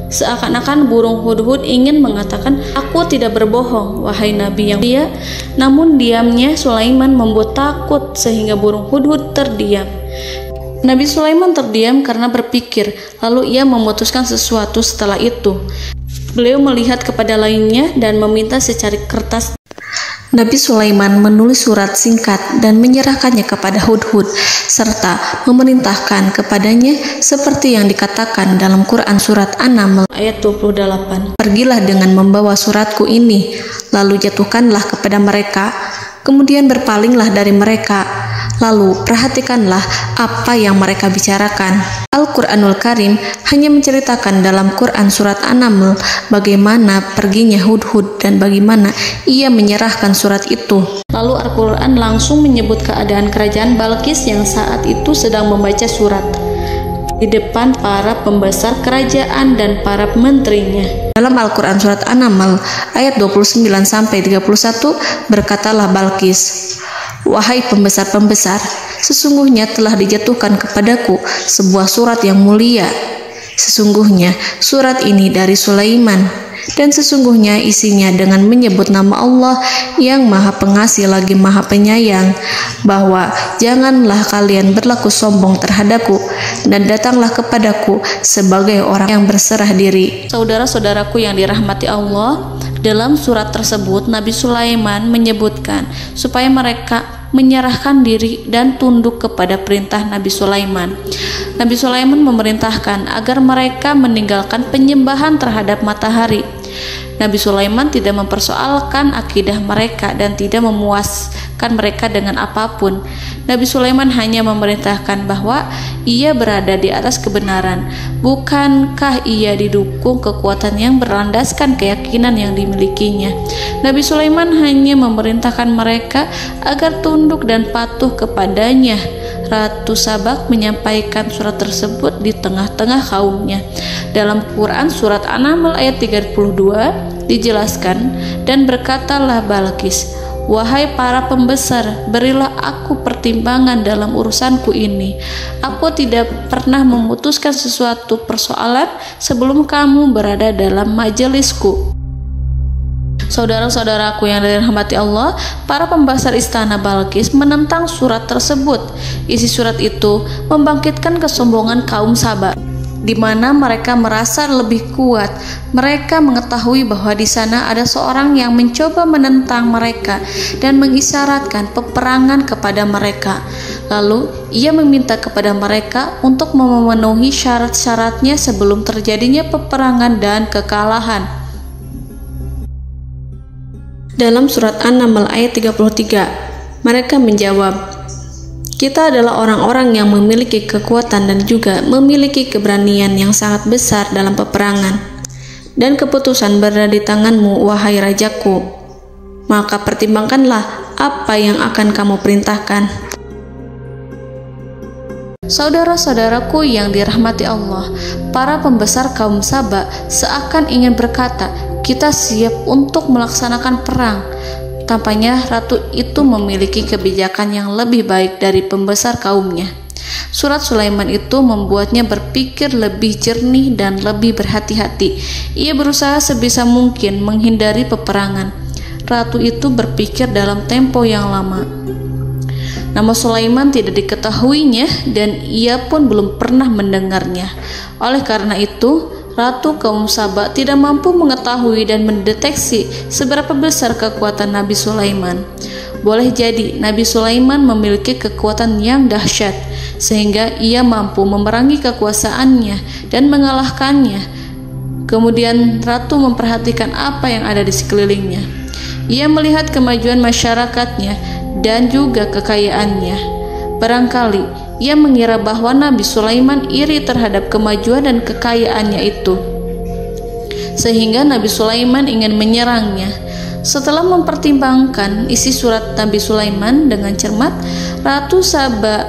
Seakan-akan burung hudhud ingin mengatakan, "Aku tidak berbohong, wahai Nabi yang mulia." Namun diamnya Sulaiman membuat takut sehingga burung hudhud terdiam. Nabi Sulaiman terdiam karena berpikir, lalu ia memutuskan sesuatu setelah itu. Beliau melihat kepada lainnya dan meminta secari kertas. Nabi Sulaiman menulis surat singkat dan menyerahkannya kepada hudhud, serta memerintahkan kepadanya seperti yang dikatakan dalam Quran surat An-Naml ayat 28. "Pergilah dengan membawa suratku ini, lalu jatuhkanlah kepada mereka, kemudian berpalinglah dari mereka, lalu perhatikanlah apa yang mereka bicarakan." Al-Quranul Karim hanya menceritakan dalam Quran surat An-Naml bagaimana perginya hudhud dan bagaimana ia menyerahkan surat itu. Lalu Al-Quran langsung menyebut keadaan kerajaan Balqis yang saat itu sedang membaca surat di depan para pembesar kerajaan dan para menterinya. Dalam Al-Quran surat An-Naml ayat 29-31 berkatalah Balqis, "Wahai pembesar-pembesar, sesungguhnya telah dijatuhkan kepadaku sebuah surat yang mulia. Sesungguhnya surat ini dari Sulaiman, dan sesungguhnya isinya dengan menyebut nama Allah yang Maha Pengasih lagi Maha Penyayang, bahwa janganlah kalian berlaku sombong terhadapku, dan datanglah kepadaku sebagai orang yang berserah diri." Saudara-saudaraku yang dirahmati Allah, dalam surat tersebut Nabi Sulaiman menyebutkan supaya mereka menyerahkan diri dan tunduk kepada perintah Nabi Sulaiman. Nabi Sulaiman memerintahkan agar mereka meninggalkan penyembahan terhadap matahari. Nabi Sulaiman tidak mempersoalkan akidah mereka dan tidak memuaskan mereka dengan apapun. Nabi Sulaiman hanya memerintahkan bahwa ia berada di atas kebenaran. Bukankah ia didukung kekuatan yang berlandaskan keyakinan yang dimilikinya? Nabi Sulaiman hanya memerintahkan mereka agar tunduk dan patuh kepadanya. Ratu Sabak menyampaikan surat tersebut di tengah-tengah kaumnya. Dalam Quran surat An-Naml ayat 32 dijelaskan, "Dan berkatalah Balqis, wahai para pembesar, berilah aku pertimbangan dalam urusanku ini. Aku tidak pernah memutuskan sesuatu persoalan sebelum kamu berada dalam majelisku." Saudara-saudaraku yang dirahmati Allah, para pembesar istana Balqis menentang surat tersebut. Isi surat itu membangkitkan kesombongan kaum Sabak, di mana mereka merasa lebih kuat. Mereka mengetahui bahwa di sana ada seorang yang mencoba menentang mereka dan mengisyaratkan peperangan kepada mereka. Lalu ia meminta kepada mereka untuk memenuhi syarat-syaratnya sebelum terjadinya peperangan dan kekalahan. Dalam surat An-Naml ayat 33, mereka menjawab, "Kita adalah orang-orang yang memiliki kekuatan dan juga memiliki keberanian yang sangat besar dalam peperangan. Dan keputusan berada di tanganmu, wahai rajaku. Maka pertimbangkanlah apa yang akan kamu perintahkan." Saudara-saudaraku yang dirahmati Allah, para pembesar kaum Sabak seakan ingin berkata, "Kita siap untuk melaksanakan perang." Tampaknya ratu itu memiliki kebijakan yang lebih baik dari pembesar kaumnya. Surat Sulaiman itu membuatnya berpikir lebih jernih dan lebih berhati-hati. Ia berusaha sebisa mungkin menghindari peperangan. Ratu itu berpikir dalam tempo yang lama. Nama Sulaiman tidak diketahuinya dan ia pun belum pernah mendengarnya. Oleh karena itu, Ratu kaum Sabak tidak mampu mengetahui dan mendeteksi seberapa besar kekuatan Nabi Sulaiman. boleh jadi Nabi Sulaiman memiliki kekuatan yang dahsyat, sehingga ia mampu memerangi kekuasaannya dan mengalahkannya. Kemudian ratu memperhatikan apa yang ada di sekelilingnya. Ia melihat kemajuan masyarakatnya dan juga kekayaannya. Barangkali ia mengira bahwa Nabi Sulaiman iri terhadap kemajuan dan kekayaannya itu, sehingga Nabi Sulaiman ingin menyerangnya. Setelah mempertimbangkan isi surat Nabi Sulaiman dengan cermat, Ratu Saba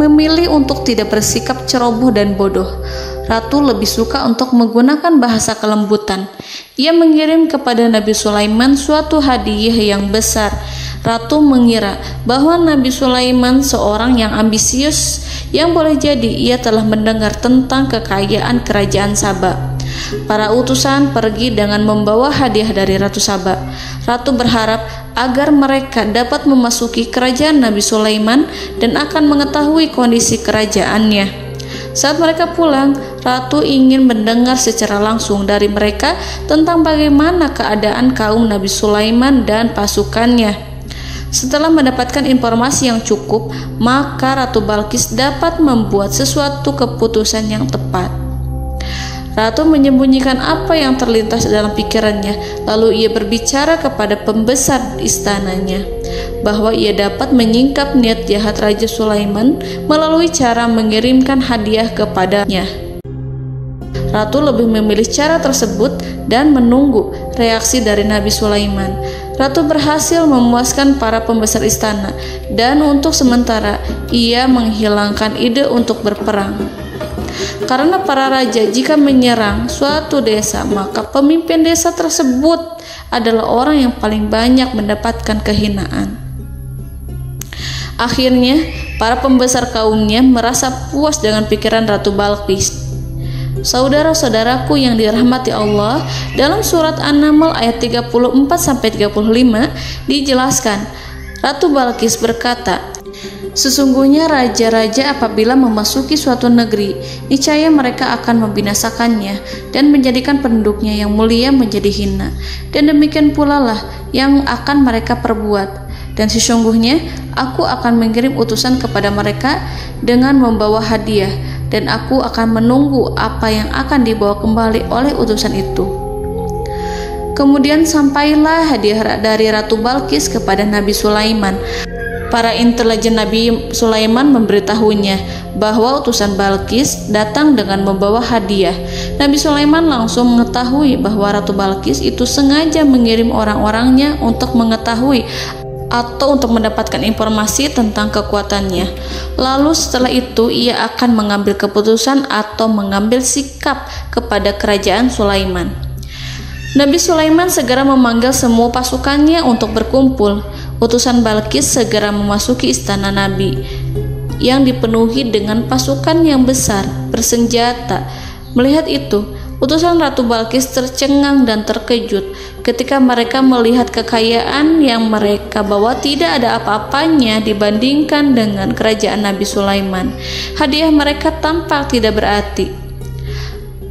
memilih untuk tidak bersikap ceroboh dan bodoh. Ratu lebih suka untuk menggunakan bahasa kelembutan. Ia mengirim kepada Nabi Sulaiman suatu hadiah yang besar. Ratu mengira bahwa Nabi Sulaiman seorang yang ambisius, yang boleh jadi ia telah mendengar tentang kekayaan kerajaan Saba. Para utusan pergi dengan membawa hadiah dari Ratu Saba. Ratu berharap agar mereka dapat memasuki kerajaan Nabi Sulaiman dan akan mengetahui kondisi kerajaannya. Saat mereka pulang, Ratu ingin mendengar secara langsung dari mereka tentang bagaimana keadaan kaum Nabi Sulaiman dan pasukannya. Setelah mendapatkan informasi yang cukup, maka Ratu Balqis dapat membuat sesuatu keputusan yang tepat. Ratu menyembunyikan apa yang terlintas dalam pikirannya, lalu ia berbicara kepada pembesar istananya bahwa ia dapat menyingkap niat jahat Raja Sulaiman melalui cara mengirimkan hadiah kepadanya. Ratu lebih memilih cara tersebut dan menunggu reaksi dari Nabi Sulaiman. Ratu berhasil memuaskan para pembesar istana, dan untuk sementara ia menghilangkan ide untuk berperang. Karena para raja jika menyerang suatu desa, maka pemimpin desa tersebut adalah orang yang paling banyak mendapatkan kehinaan. Akhirnya, para pembesar kaumnya merasa puas dengan pikiran Ratu Balqis. Saudara-saudaraku yang dirahmati Allah, dalam surat An-Naml ayat 34-35 dijelaskan, Ratu Balqis berkata, "Sesungguhnya raja-raja apabila memasuki suatu negeri, niscaya mereka akan membinasakannya dan menjadikan penduduknya yang mulia menjadi hina. Dan demikian pula lah yang akan mereka perbuat. Dan sesungguhnya aku akan mengirim utusan kepada mereka dengan membawa hadiah, dan aku akan menunggu apa yang akan dibawa kembali oleh utusan itu." Kemudian sampailah hadiah dari Ratu Balqis kepada Nabi Sulaiman. Para intelijen Nabi Sulaiman memberitahunya bahwa utusan Balqis datang dengan membawa hadiah. Nabi Sulaiman langsung mengetahui bahwa Ratu Balqis itu sengaja mengirim orang-orangnya untuk mengetahui atau untuk mendapatkan informasi tentang kekuatannya. Lalu setelah itu ia akan mengambil keputusan atau mengambil sikap kepada kerajaan Sulaiman. Nabi Sulaiman segera memanggil semua pasukannya untuk berkumpul. Utusan Balqis segera memasuki istana Nabi yang dipenuhi dengan pasukan yang besar bersenjata. Melihat itu, utusan Ratu Balqis tercengang dan terkejut ketika mereka melihat kekayaan yang mereka bawa tidak ada apa-apanya dibandingkan dengan kerajaan Nabi Sulaiman. Hadiah mereka tampak tidak berarti.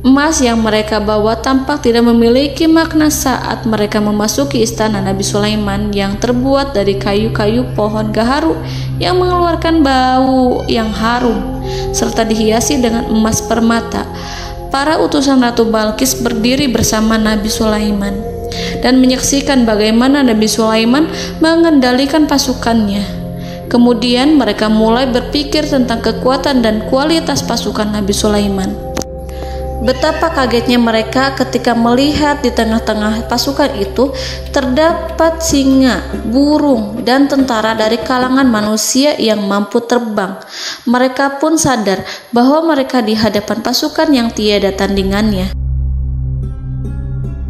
Emas yang mereka bawa tampak tidak memiliki makna saat mereka memasuki istana Nabi Sulaiman yang terbuat dari kayu-kayu pohon gaharu yang mengeluarkan bau yang harum serta dihiasi dengan emas permata. Para utusan Ratu Balqis berdiri bersama Nabi Sulaiman dan menyaksikan bagaimana Nabi Sulaiman mengendalikan pasukannya. Kemudian mereka mulai berpikir tentang kekuatan dan kualitas pasukan Nabi Sulaiman. Betapa kagetnya mereka ketika melihat di tengah-tengah pasukan itu terdapat singa, burung, dan tentara dari kalangan manusia yang mampu terbang. Mereka pun sadar bahwa mereka di hadapan pasukan yang tiada tandingannya.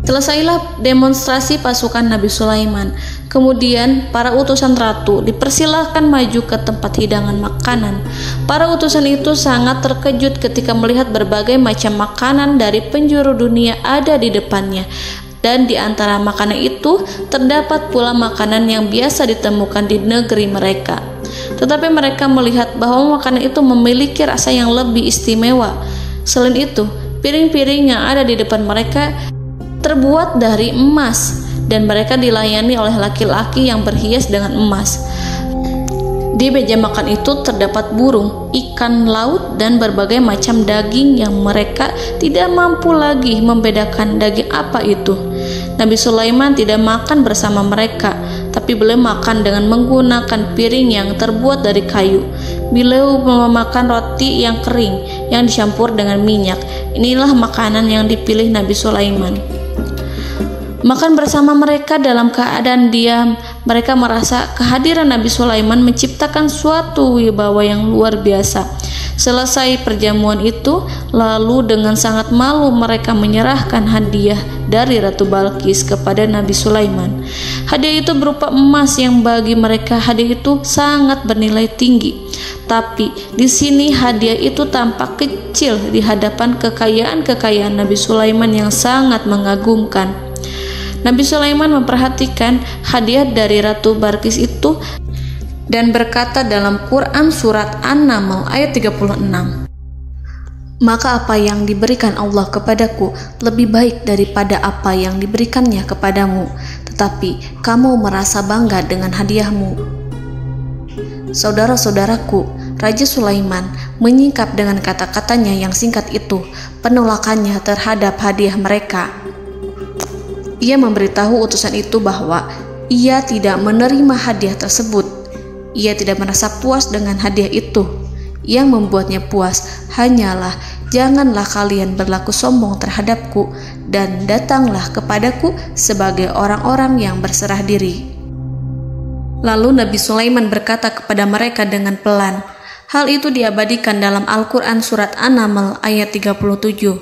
Selesailah demonstrasi pasukan Nabi Sulaiman. Kemudian para utusan ratu dipersilahkan maju ke tempat hidangan makanan. Para utusan itu sangat terkejut ketika melihat berbagai macam makanan dari penjuru dunia ada di depannya. Dan di antara makanan itu terdapat pula makanan yang biasa ditemukan di negeri mereka. Tetapi mereka melihat bahwa makanan itu memiliki rasa yang lebih istimewa. Selain itu, piring-piring yang ada di depan mereka terbuat dari emas dan mereka dilayani oleh laki-laki yang berhias dengan emas. Di meja makan itu terdapat burung, ikan laut, dan berbagai macam daging yang mereka tidak mampu lagi membedakan daging apa itu. Nabi Sulaiman tidak makan bersama mereka, tapi beliau makan dengan menggunakan piring yang terbuat dari kayu. Beliau memakan roti yang kering yang dicampur dengan minyak. Inilah makanan yang dipilih Nabi Sulaiman. Makan bersama mereka dalam keadaan diam, mereka merasa kehadiran Nabi Sulaiman menciptakan suatu wibawa yang luar biasa. Selesai perjamuan itu, lalu dengan sangat malu mereka menyerahkan hadiah dari Ratu Balqis kepada Nabi Sulaiman. Hadiah itu berupa emas yang bagi mereka hadiah itu sangat bernilai tinggi. Tapi di sini hadiah itu tampak kecil di hadapan kekayaan-kekayaan Nabi Sulaiman yang sangat mengagumkan. Nabi Sulaiman memperhatikan hadiah dari Ratu Balqis itu dan berkata dalam Quran surat An-Naml ayat 36, "Maka apa yang diberikan Allah kepadaku lebih baik daripada apa yang diberikannya kepadamu, tetapi kamu merasa bangga dengan hadiahmu." Saudara-saudaraku, Raja Sulaiman menyingkap dengan kata-katanya yang singkat itu penolakannya terhadap hadiah mereka. Ia memberitahu utusan itu bahwa ia tidak menerima hadiah tersebut. Ia tidak merasa puas dengan hadiah itu. Yang membuatnya puas hanyalah, "Janganlah kalian berlaku sombong terhadapku dan datanglah kepadaku sebagai orang-orang yang berserah diri." Lalu Nabi Sulaiman berkata kepada mereka dengan pelan. Hal itu diabadikan dalam Al-Quran surat An-Naml ayat 37.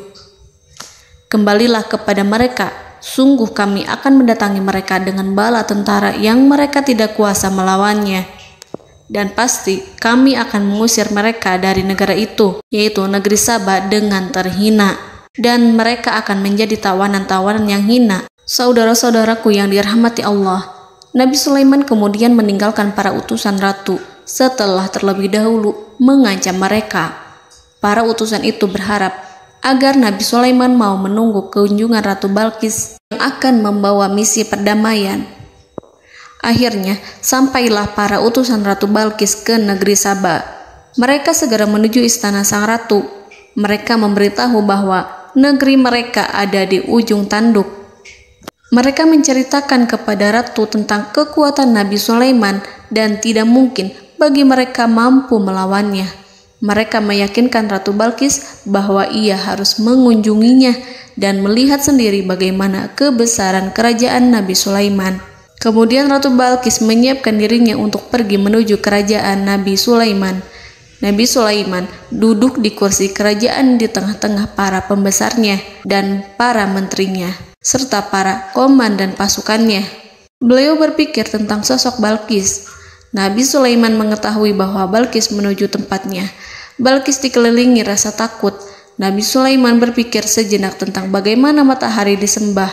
"Kembalilah kepada mereka. Sungguh kami akan mendatangi mereka dengan bala tentara yang mereka tidak kuasa melawannya. Dan pasti kami akan mengusir mereka dari negara itu, yaitu negeri Saba, dengan terhina. Dan mereka akan menjadi tawanan-tawanan yang hina." Saudara-saudaraku yang dirahmati Allah, Nabi Sulaiman kemudian meninggalkan para utusan ratu setelah terlebih dahulu mengancam mereka. Para utusan itu berharap agar Nabi Sulaiman mau menunggu kunjungan Ratu Balqis yang akan membawa misi perdamaian. Akhirnya, sampailah para utusan Ratu Balqis ke negeri Saba. Mereka segera menuju istana sang ratu. Mereka memberitahu bahwa negeri mereka ada di ujung tanduk. Mereka menceritakan kepada ratu tentang kekuatan Nabi Sulaiman dan tidak mungkin bagi mereka mampu melawannya. Mereka meyakinkan Ratu Balqis bahwa ia harus mengunjunginya dan melihat sendiri bagaimana kebesaran kerajaan Nabi Sulaiman. Kemudian Ratu Balqis menyiapkan dirinya untuk pergi menuju kerajaan Nabi Sulaiman. Nabi Sulaiman duduk di kursi kerajaan di tengah-tengah para pembesarnya dan para menterinya, serta para komandan pasukannya. Beliau berpikir tentang sosok Balqis. Nabi Sulaiman mengetahui bahwa Balqis menuju tempatnya. Balqis dikelilingi rasa takut. Nabi Sulaiman berpikir sejenak tentang bagaimana matahari disembah.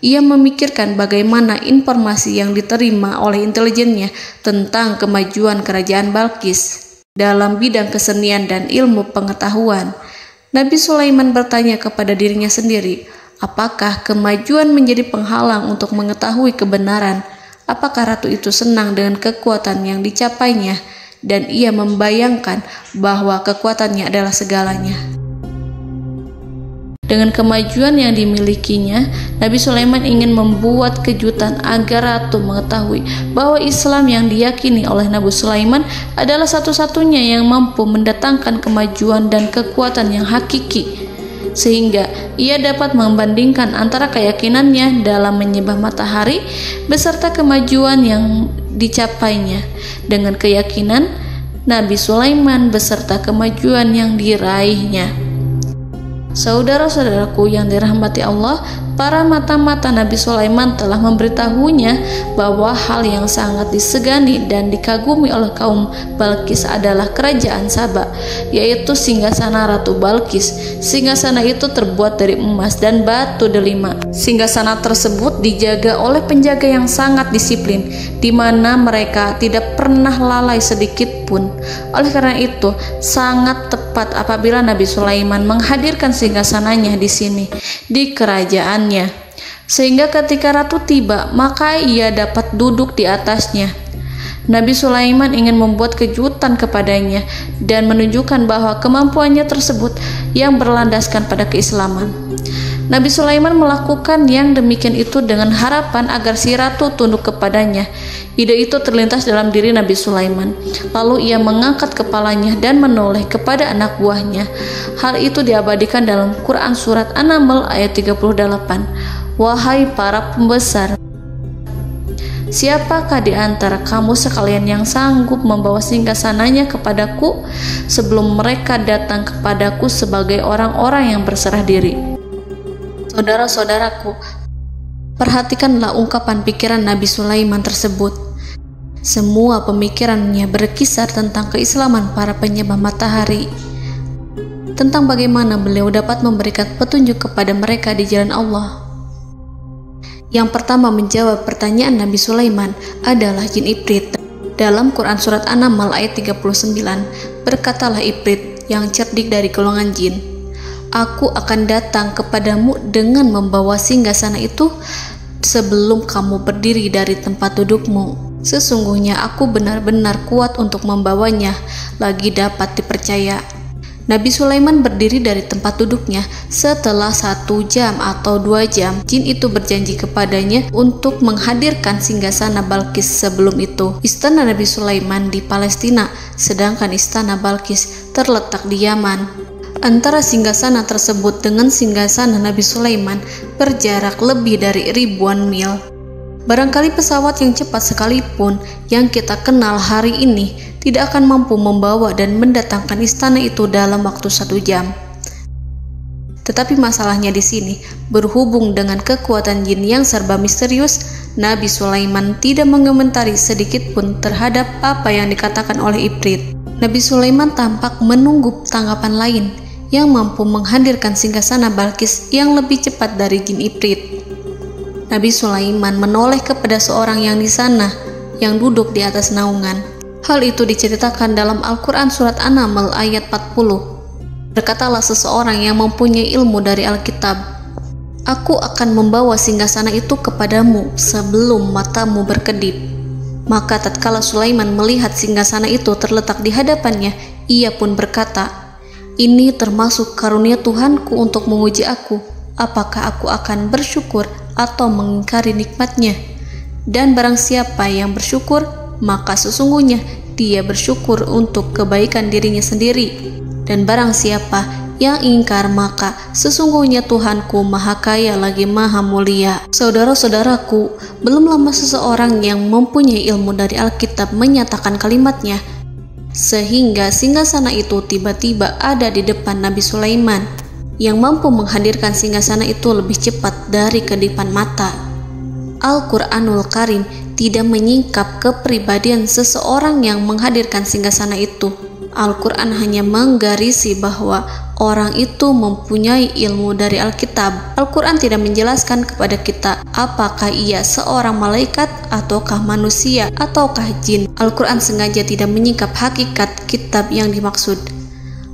Ia memikirkan bagaimana informasi yang diterima oleh intelijennya tentang kemajuan kerajaan Balqis dalam bidang kesenian dan ilmu pengetahuan. Nabi Sulaiman bertanya kepada dirinya sendiri, apakah kemajuan menjadi penghalang untuk mengetahui kebenaran? Apakah ratu itu senang dengan kekuatan yang dicapainya? Dan ia membayangkan bahwa kekuatannya adalah segalanya. Dengan kemajuan yang dimilikinya, Nabi Sulaiman ingin membuat kejutan agar ratu mengetahui bahwa Islam yang diyakini oleh Nabi Sulaiman adalah satu-satunya yang mampu mendatangkan kemajuan dan kekuatan yang hakiki, sehingga ia dapat membandingkan antara keyakinannya dalam menyembah matahari beserta kemajuan yang dicapainya dengan keyakinan Nabi Sulaiman beserta kemajuan yang diraihnya. Saudara-saudaraku yang dirahmati Allah, para mata-mata Nabi Sulaiman telah memberitahunya bahwa hal yang sangat disegani dan dikagumi oleh kaum Balqis adalah kerajaan Saba, yaitu singgasana Ratu Balqis. Singgasana itu terbuat dari emas dan batu delima. Singgasana tersebut dijaga oleh penjaga yang sangat disiplin, di mana mereka tidak pernah lalai sedikit pun. Oleh karena itu, sangat tepat apabila Nabi Sulaiman menghadirkan singgasananya di sini, di kerajaannya. sehingga ketika ratu tiba, maka ia dapat duduk di atasnya. Nabi Sulaiman ingin membuat kejutan kepadanya dan menunjukkan bahwa kemampuannya tersebut yang berlandaskan pada keislaman. Nabi Sulaiman melakukan yang demikian itu dengan harapan agar si ratu tunduk kepadanya. Ide itu terlintas dalam diri Nabi Sulaiman. Lalu ia mengangkat kepalanya dan menoleh kepada anak buahnya. Hal itu diabadikan dalam Quran Surat An-Naml ayat 38. Wahai para pembesar, siapakah di antara kamu sekalian yang sanggup membawa singgasananya kepadaku sebelum mereka datang kepadaku sebagai orang-orang yang berserah diri? Saudara-saudaraku, perhatikanlah ungkapan pikiran Nabi Sulaiman tersebut. Semua pemikirannya berkisar tentang keislaman para penyembah matahari, tentang bagaimana beliau dapat memberikan petunjuk kepada mereka di jalan Allah. Yang pertama menjawab pertanyaan Nabi Sulaiman adalah jin Ifrit. Dalam Quran Surat An-Naml ayat 39, berkatalah Ifrit yang cerdik dari golongan jin, "Aku akan datang kepadamu dengan membawa singgasana itu sebelum kamu berdiri dari tempat dudukmu. Sesungguhnya aku benar-benar kuat untuk membawanya, lagi dapat dipercaya." Nabi Sulaiman berdiri dari tempat duduknya. Setelah 1 jam atau 2 jam, jin itu berjanji kepadanya untuk menghadirkan singgasana Balkis. Sebelum itu, istana Nabi Sulaiman di Palestina, sedangkan istana Balkis terletak di Yaman. Antara singgasana tersebut dengan singgasana Nabi Sulaiman berjarak lebih dari ribuan mil. Barangkali pesawat yang cepat sekalipun yang kita kenal hari ini tidak akan mampu membawa dan mendatangkan istana itu dalam waktu 1 jam. Tetapi masalahnya di sini, berhubung dengan kekuatan jin yang serba misterius, Nabi Sulaiman tidak mengomentari sedikit pun terhadap apa yang dikatakan oleh Ifrit. Nabi Sulaiman tampak menunggu tanggapan lain yang mampu menghadirkan singgasana Balkis yang lebih cepat dari jin Ifrit. Nabi Sulaiman menoleh kepada seorang yang di sana, yang duduk di atas naungan. Hal itu diceritakan dalam Al-Quran Surat An-Naml ayat 40. Berkatalah seseorang yang mempunyai ilmu dari Alkitab, "Aku akan membawa singgasana itu kepadamu sebelum matamu berkedip." Maka tatkala Sulaiman melihat singgasana itu terletak di hadapannya, ia pun berkata, "Ini termasuk karunia Tuhanku untuk menguji aku. Apakah aku akan bersyukur atau mengingkari nikmatnya? Dan barang siapa yang bersyukur, maka sesungguhnya dia bersyukur untuk kebaikan dirinya sendiri. Dan barang siapa yang ingkar, maka sesungguhnya Tuhanku maha kaya lagi maha mulia." Saudara-saudaraku, belum lama seseorang yang mempunyai ilmu dari Alkitab menyatakan kalimatnya, sehingga singgasana itu tiba-tiba ada di depan Nabi Sulaiman, yang mampu menghadirkan singgasana itu lebih cepat dari kedipan mata. Al-Quranul Karim tidak menyingkap kepribadian seseorang yang menghadirkan singgasana itu. Al-Quran hanya menggarisi bahwa orang itu mempunyai ilmu dari Alkitab. Al-Quran tidak menjelaskan kepada kita apakah ia seorang malaikat, ataukah manusia, ataukah jin. Al-Quran sengaja tidak menyingkap hakikat kitab yang dimaksud.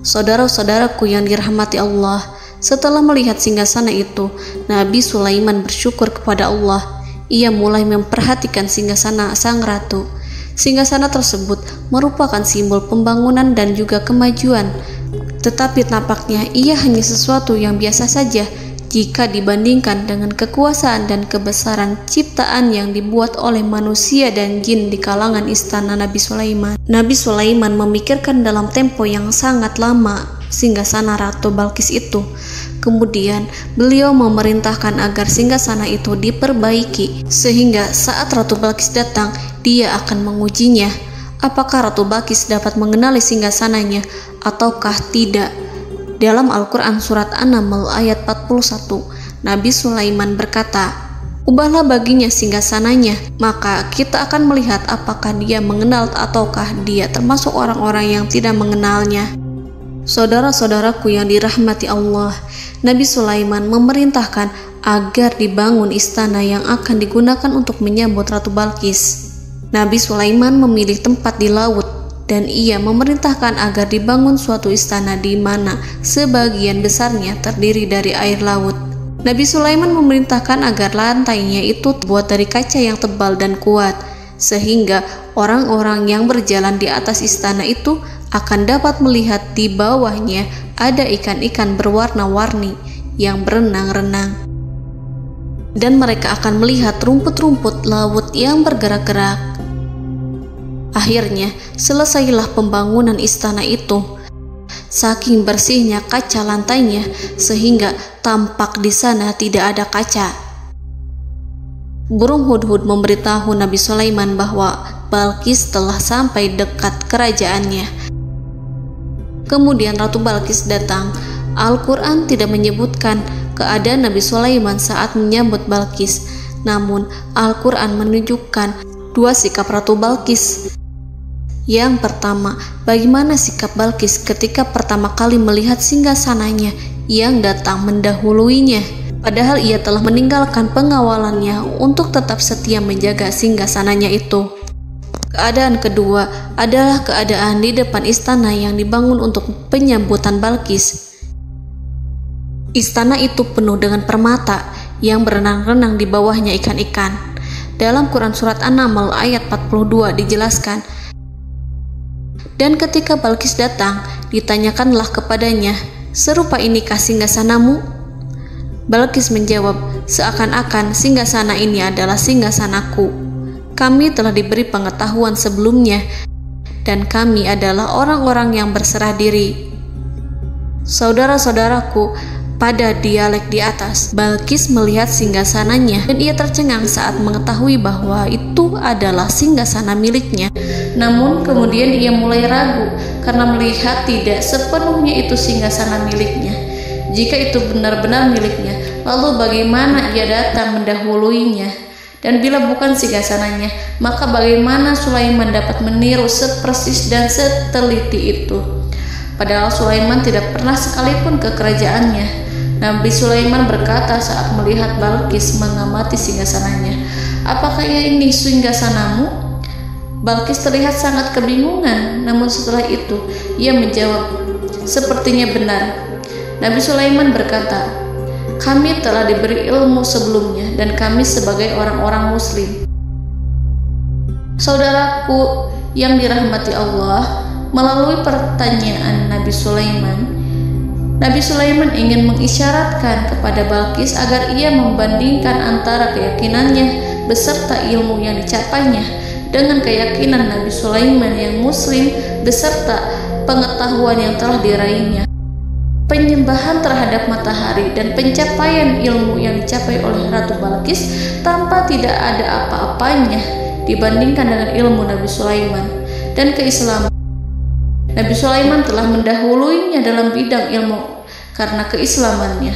Saudara-saudaraku yang dirahmati Allah, setelah melihat singgasana itu, Nabi Sulaiman bersyukur kepada Allah. Ia mulai memperhatikan singgasana sang ratu. Singgasana tersebut merupakan simbol pembangunan dan juga kemajuan. Tetapi nampaknya ia hanya sesuatu yang biasa saja jika dibandingkan dengan kekuasaan dan kebesaran ciptaan yang dibuat oleh manusia dan jin di kalangan istana Nabi Sulaiman. Nabi Sulaiman memikirkan dalam tempo yang sangat lama singgasana Ratu Balkis itu. Kemudian beliau memerintahkan agar singgasana itu diperbaiki, sehingga saat Ratu Balkis datang, dia akan mengujinya. Apakah Ratu Balkis dapat mengenali singgasananya ataukah tidak? Dalam Al-Quran Surat An-Naml ayat 41, Nabi Sulaiman berkata, "Ubahlah baginya singgasananya, maka kita akan melihat apakah dia mengenal ataukah dia termasuk orang-orang yang tidak mengenalnya." Saudara-saudaraku yang dirahmati Allah, Nabi Sulaiman memerintahkan agar dibangun istana yang akan digunakan untuk menyambut Ratu Balkis. Nabi Sulaiman memilih tempat di laut, dan ia memerintahkan agar dibangun suatu istana di mana sebagian besarnya terdiri dari air laut. Nabi Sulaiman memerintahkan agar lantainya itu terbuat dari kaca yang tebal dan kuat, sehingga orang-orang yang berjalan di atas istana itu akan dapat melihat di bawahnya ada ikan-ikan berwarna-warni yang berenang-renang. Dan mereka akan melihat rumput-rumput laut yang bergerak-gerak. Akhirnya, selesailah pembangunan istana itu. Saking bersihnya kaca lantainya, sehingga tampak di sana tidak ada kaca. Burung hudhud memberitahu Nabi Sulaiman bahwa Balqis telah sampai dekat kerajaannya. Kemudian Ratu Balqis datang. Al-Quran tidak menyebutkan keadaan Nabi Sulaiman saat menyambut Balqis, namun Al-Quran menunjukkan dua sikap Ratu Balqis. Yang pertama, bagaimana sikap Balqis ketika pertama kali melihat singgasananya yang datang mendahuluinya, padahal ia telah meninggalkan pengawalannya untuk tetap setia menjaga singgasananya itu. Keadaan kedua adalah keadaan di depan istana yang dibangun untuk penyambutan Balqis. Istana itu penuh dengan permata yang berenang-renang di bawahnya ikan-ikan. Dalam Quran Surat An-Naml ayat 42 dijelaskan, dan ketika Balqis datang, ditanyakanlah kepadanya, serupa inikah singgasanamu? Balqis menjawab, seakan-akan singgasana ini adalah singgasanaku. Kami telah diberi pengetahuan sebelumnya, dan kami adalah orang-orang yang berserah diri. Saudara-saudaraku, pada dialek di atas, Balqis melihat singgasananya dan ia tercengang saat mengetahui bahwa itu adalah singgasana miliknya. Namun kemudian ia mulai ragu karena melihat tidak sepenuhnya itu singgasana miliknya. Jika itu benar-benar miliknya, lalu bagaimana ia datang mendahuluinya? Dan bila bukan singgasananya, maka bagaimana Sulaiman dapat meniru sepersis dan seteliti itu? Padahal Sulaiman tidak pernah sekalipun ke kerajaannya. Nabi Sulaiman berkata saat melihat Balqis mengamati singgasananya, apakah ini singgasanamu? Balqis terlihat sangat kebingungan, namun setelah itu ia menjawab, sepertinya benar. Nabi Sulaiman berkata, kami telah diberi ilmu sebelumnya dan kami sebagai orang-orang muslim. Saudaraku yang dirahmati Allah, melalui pertanyaan Nabi Sulaiman ingin mengisyaratkan kepada Balqis agar ia membandingkan antara keyakinannya beserta ilmu yang dicapainya dengan keyakinan Nabi Sulaiman yang muslim beserta pengetahuan yang telah diraihnya. Penyembahan terhadap matahari dan pencapaian ilmu yang dicapai oleh Ratu Balqis tanpa tidak ada apa-apanya dibandingkan dengan ilmu Nabi Sulaiman dan keislaman. Nabi Sulaiman telah mendahuluinya dalam bidang ilmu karena keislamannya.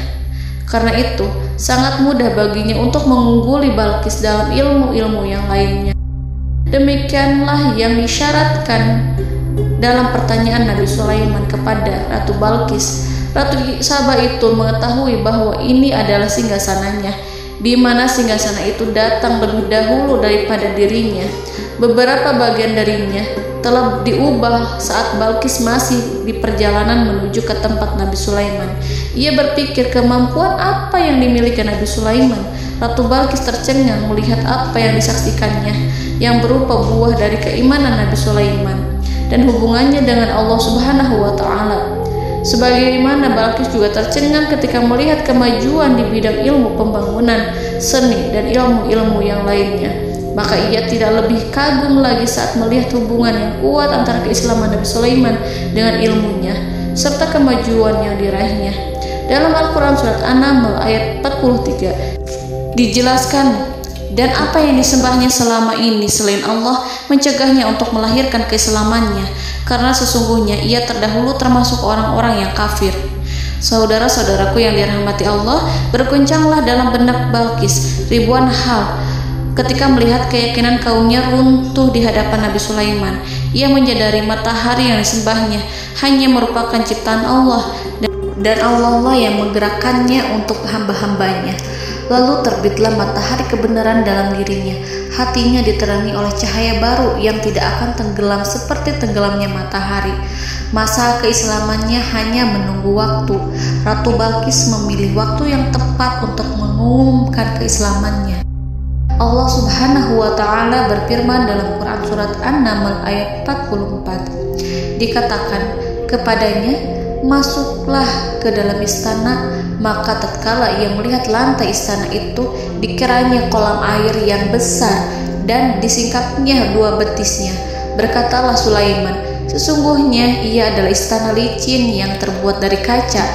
Karena itu, sangat mudah baginya untuk mengungguli Balqis dalam ilmu-ilmu yang lainnya. Demikianlah yang disyaratkan dalam pertanyaan Nabi Sulaiman kepada Ratu Balqis. Ratu Saba itu mengetahui bahwa ini adalah singgasananya, di mana singgasana itu datang lebih dahulu daripada dirinya. Beberapa bagian darinya telah diubah saat Balqis masih di perjalanan menuju ke tempat Nabi Sulaiman. Ia berpikir kemampuan apa yang dimiliki Nabi Sulaiman. Ratu Balqis tercengang melihat apa yang disaksikannya, yang berupa buah dari keimanan Nabi Sulaiman dan hubungannya dengan Allah Subhanahu wa Ta'ala. Sebagaimana Balqis juga tercengang ketika melihat kemajuan di bidang ilmu pembangunan, seni, dan ilmu-ilmu yang lainnya. Maka ia tidak lebih kagum lagi saat melihat hubungan yang kuat antara keislaman Nabi Sulaiman dengan ilmunya, serta kemajuan yang diraihnya. Dalam Al-Quran Surat An-Naml ayat 43 dijelaskan, dan apa yang disembahnya selama ini selain Allah mencegahnya untuk melahirkan keislamannya, karena sesungguhnya ia terdahulu termasuk orang-orang yang kafir. Saudara-saudaraku yang dirahmati Allah, berguncanglah dalam benak Balqis ribuan hal ketika melihat keyakinan kaumnya runtuh di hadapan Nabi Sulaiman. Ia menyadari matahari yang disembahnya hanya merupakan ciptaan Allah, dan Allah lah yang menggerakkannya untuk hamba-hambanya. Lalu terbitlah matahari kebenaran dalam dirinya. Hatinya diterangi oleh cahaya baru yang tidak akan tenggelam seperti tenggelamnya matahari. Masa keislamannya hanya menunggu waktu. Ratu Balqis memilih waktu yang tepat untuk mengumumkan keislamannya. Allah Subhanahu wa Ta'ala berfirman dalam Quran Surat An-Naml ayat 44. Dikatakan kepadanya, masuklah ke dalam istana. Maka tatkala ia melihat lantai istana itu, dikiranya kolam air yang besar dan disingkapnya 2 betisnya. Berkatalah Sulaiman, sesungguhnya ia adalah istana licin yang terbuat dari kaca.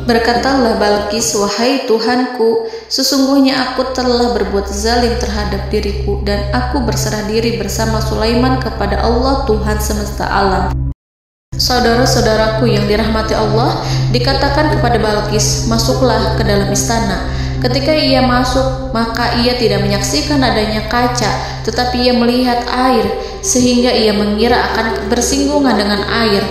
Berkatalah Balqis, wahai Tuhanku, sesungguhnya aku telah berbuat zalim terhadap diriku dan aku berserah diri bersama Sulaiman kepada Allah Tuhan semesta alam. Saudara-saudaraku yang dirahmati Allah, dikatakan kepada Balqis, masuklah ke dalam istana. Ketika ia masuk, maka ia tidak menyaksikan adanya kaca, tetapi ia melihat air, sehingga ia mengira akan bersinggungan dengan air.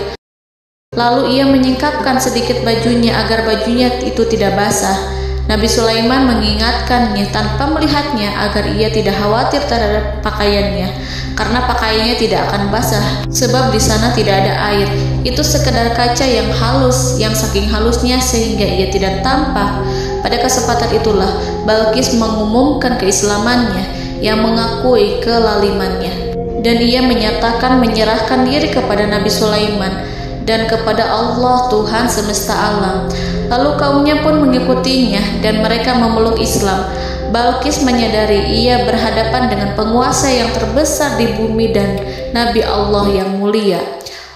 Lalu ia menyingkapkan sedikit bajunya agar bajunya itu tidak basah. Nabi Sulaiman mengingatkannya tanpa melihatnya agar ia tidak khawatir terhadap pakaiannya, karena pakaiannya tidak akan basah, sebab di sana tidak ada air. Itu sekedar kaca yang halus, yang saking halusnya sehingga ia tidak tampak. Pada kesempatan itulah Balqis mengumumkan keislamannya, yang mengakui kelalimannya, dan ia menyatakan menyerahkan diri kepada Nabi Sulaiman dan kepada Allah Tuhan semesta alam. Lalu kaumnya pun mengikutinya dan mereka memeluk Islam. Balqis menyadari ia berhadapan dengan penguasa yang terbesar di bumi dan Nabi Allah yang mulia.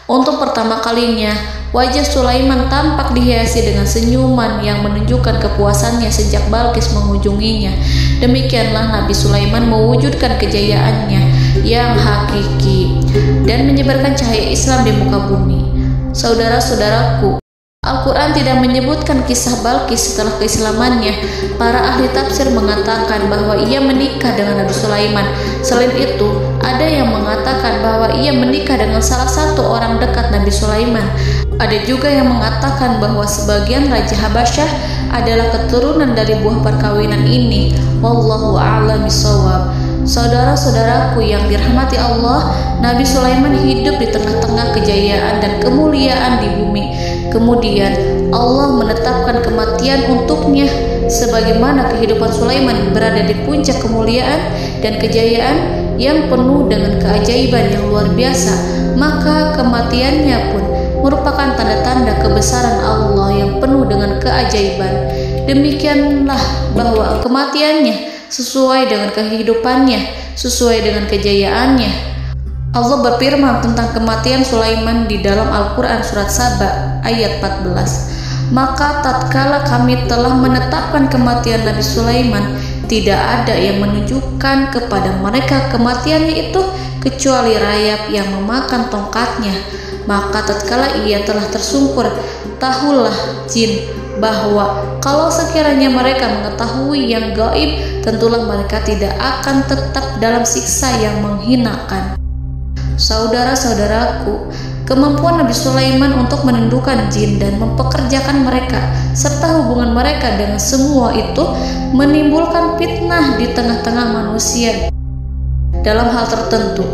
Untuk pertama kalinya, wajah Sulaiman tampak dihiasi dengan senyuman yang menunjukkan kepuasannya sejak Balqis mengunjunginya. Demikianlah Nabi Sulaiman mewujudkan kejayaannya yang hakiki dan menyebarkan cahaya Islam di muka bumi. Saudara-saudaraku, Al-Quran tidak menyebutkan kisah Balqis setelah keislamannya. Para ahli tafsir mengatakan bahwa ia menikah dengan Nabi Sulaiman. Selain itu, ada yang mengatakan bahwa ia menikah dengan salah satu orang dekat Nabi Sulaiman. Ada juga yang mengatakan bahwa sebagian Raja Habasyah adalah keturunan dari buah perkawinan ini. Wallahu a'lam bishawab. Saudara-saudaraku yang dirahmati Allah, Nabi Sulaiman hidup di tengah-tengah kejayaan dan kemuliaan di bumi. Kemudian Allah menetapkan kematian untuknya, sebagaimana kehidupan Sulaiman berada di puncak kemuliaan dan kejayaan yang penuh dengan keajaiban yang luar biasa. Maka kematiannya pun merupakan tanda-tanda kebesaran Allah yang penuh dengan keajaiban. Demikianlah bahwa kematiannya sesuai dengan kehidupannya, sesuai dengan kejayaannya. Allah berfirman tentang kematian Sulaiman di dalam Al-Quran Surat Saba ayat 14. Maka tatkala kami telah menetapkan kematian Nabi Sulaiman, tidak ada yang menunjukkan kepada mereka kematiannya itu kecuali rayap yang memakan tongkatnya. Maka tatkala ia telah tersungkur, tahulah jin bahwa kalau sekiranya mereka mengetahui yang gaib, tentulah mereka tidak akan tetap dalam siksa yang menghinakan. Saudara-saudaraku, kemampuan Nabi Sulaiman untuk menundukkan jin dan mempekerjakan mereka serta hubungan mereka dengan semua itu menimbulkan fitnah di tengah-tengah manusia. Dalam hal tertentu,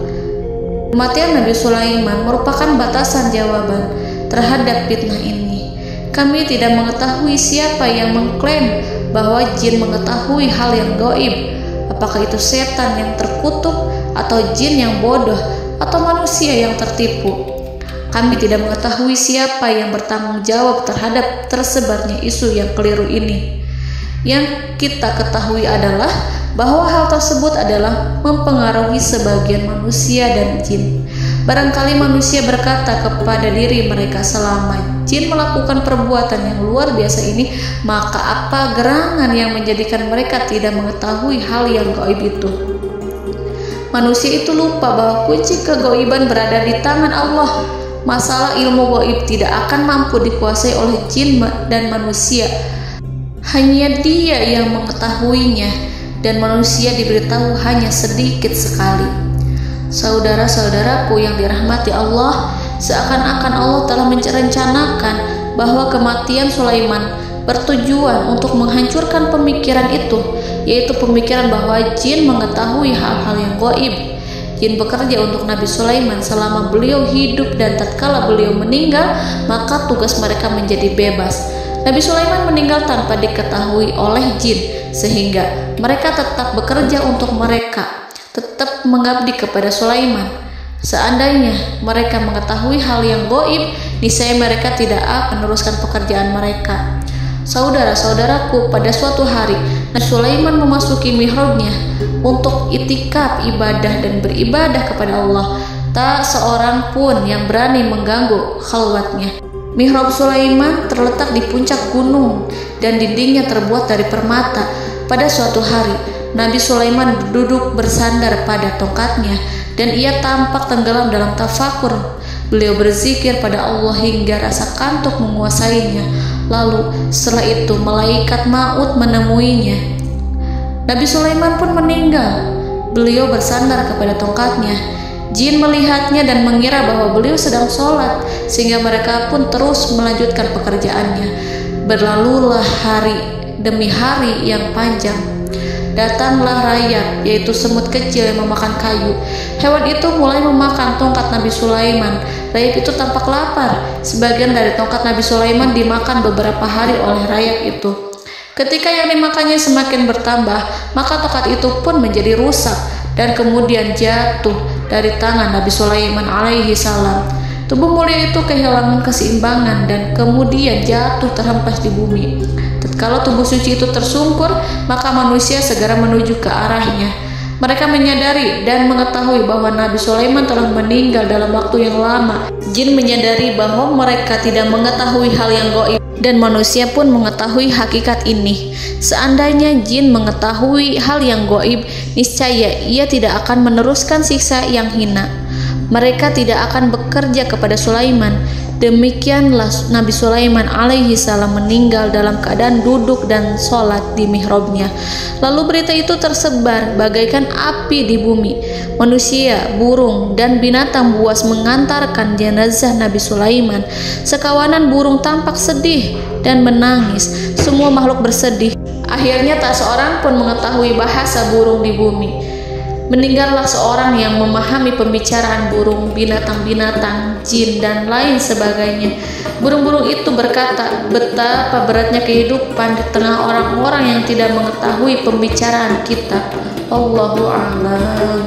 kematian Nabi Sulaiman merupakan batasan jawaban terhadap fitnah ini. Kami tidak mengetahui siapa yang mengklaim bahwa jin mengetahui hal yang gaib, apakah itu setan yang terkutuk atau jin yang bodoh atau manusia yang tertipu. Kami tidak mengetahui siapa yang bertanggung jawab terhadap tersebarnya isu yang keliru ini. Yang kita ketahui adalah bahwa hal tersebut adalah mempengaruhi sebagian manusia dan jin. Barangkali manusia berkata kepada diri mereka, selama jin melakukan perbuatan yang luar biasa ini, maka apa gerangan yang menjadikan mereka tidak mengetahui hal yang gaib itu? Manusia itu lupa bahwa kunci kegaiban berada di tangan Allah. Masalah ilmu gaib tidak akan mampu dikuasai oleh jin dan manusia. Hanya Dia yang mengetahuinya, dan manusia diberitahu hanya sedikit sekali. Saudara-saudaraku yang dirahmati Allah, seakan-akan Allah telah merencanakan bahwa kematian Sulaiman bertujuan untuk menghancurkan pemikiran itu, yaitu pemikiran bahwa jin mengetahui hal-hal yang gaib. Jin bekerja untuk Nabi Sulaiman selama beliau hidup, dan tatkala beliau meninggal, maka tugas mereka menjadi bebas. Nabi Sulaiman meninggal tanpa diketahui oleh jin, sehingga mereka tetap bekerja untuk mereka, tetap mengabdi kepada Sulaiman. Seandainya mereka mengetahui hal yang gaib, niscaya mereka tidak akan meneruskan pekerjaan mereka. Saudara-saudaraku, pada suatu hari Nabi Sulaiman memasuki mihrabnya untuk itikaf ibadah dan beribadah kepada Allah. Tak seorang pun yang berani mengganggu khalwatnya. Mihrab Sulaiman terletak di puncak gunung dan dindingnya terbuat dari permata. Pada suatu hari Nabi Sulaiman duduk bersandar pada tongkatnya dan ia tampak tenggelam dalam tafakur. Beliau berzikir pada Allah hingga rasa kantuk menguasainya. Lalu setelah itu malaikat maut menemuinya. Nabi Sulaiman pun meninggal. Beliau bersandar kepada tongkatnya. Jin melihatnya dan mengira bahwa beliau sedang sholat, sehingga mereka pun terus melanjutkan pekerjaannya. Berlalulah hari demi hari yang panjang. Datanglah rayap, yaitu semut kecil yang memakan kayu. Hewan itu mulai memakan tongkat Nabi Sulaiman. Rayap itu tampak lapar. Sebagian dari tongkat Nabi Sulaiman dimakan beberapa hari oleh rayap itu. Ketika yang dimakannya semakin bertambah, maka tongkat itu pun menjadi rusak dan kemudian jatuh dari tangan Nabi Sulaiman alaihi salam. Tubuh mulia itu kehilangan keseimbangan dan kemudian jatuh terhempas di bumi. Tatkala tubuh suci itu tersungkur, maka manusia segera menuju ke arahnya. Mereka menyadari dan mengetahui bahwa Nabi Sulaiman telah meninggal dalam waktu yang lama. Jin menyadari bahwa mereka tidak mengetahui hal yang gaib, dan manusia pun mengetahui hakikat ini. Seandainya jin mengetahui hal yang gaib, niscaya ia tidak akan meneruskan siksa yang hina. Mereka tidak akan bekerja kepada Sulaiman. Demikianlah Nabi Sulaiman alaihi salam meninggal dalam keadaan duduk dan sholat di mihrabnya. Lalu berita itu tersebar bagaikan api di bumi. Manusia, burung, dan binatang buas mengantarkan jenazah Nabi Sulaiman. Sekawanan burung tampak sedih dan menangis. Semua makhluk bersedih. Akhirnya tak seorang pun mengetahui bahasa burung di bumi. Meninggallah seorang yang memahami pembicaraan burung, binatang-binatang, jin, dan lain sebagainya. Burung-burung itu berkata, betapa beratnya kehidupan di tengah orang-orang yang tidak mengetahui pembicaraan kita. Allahu a'lam.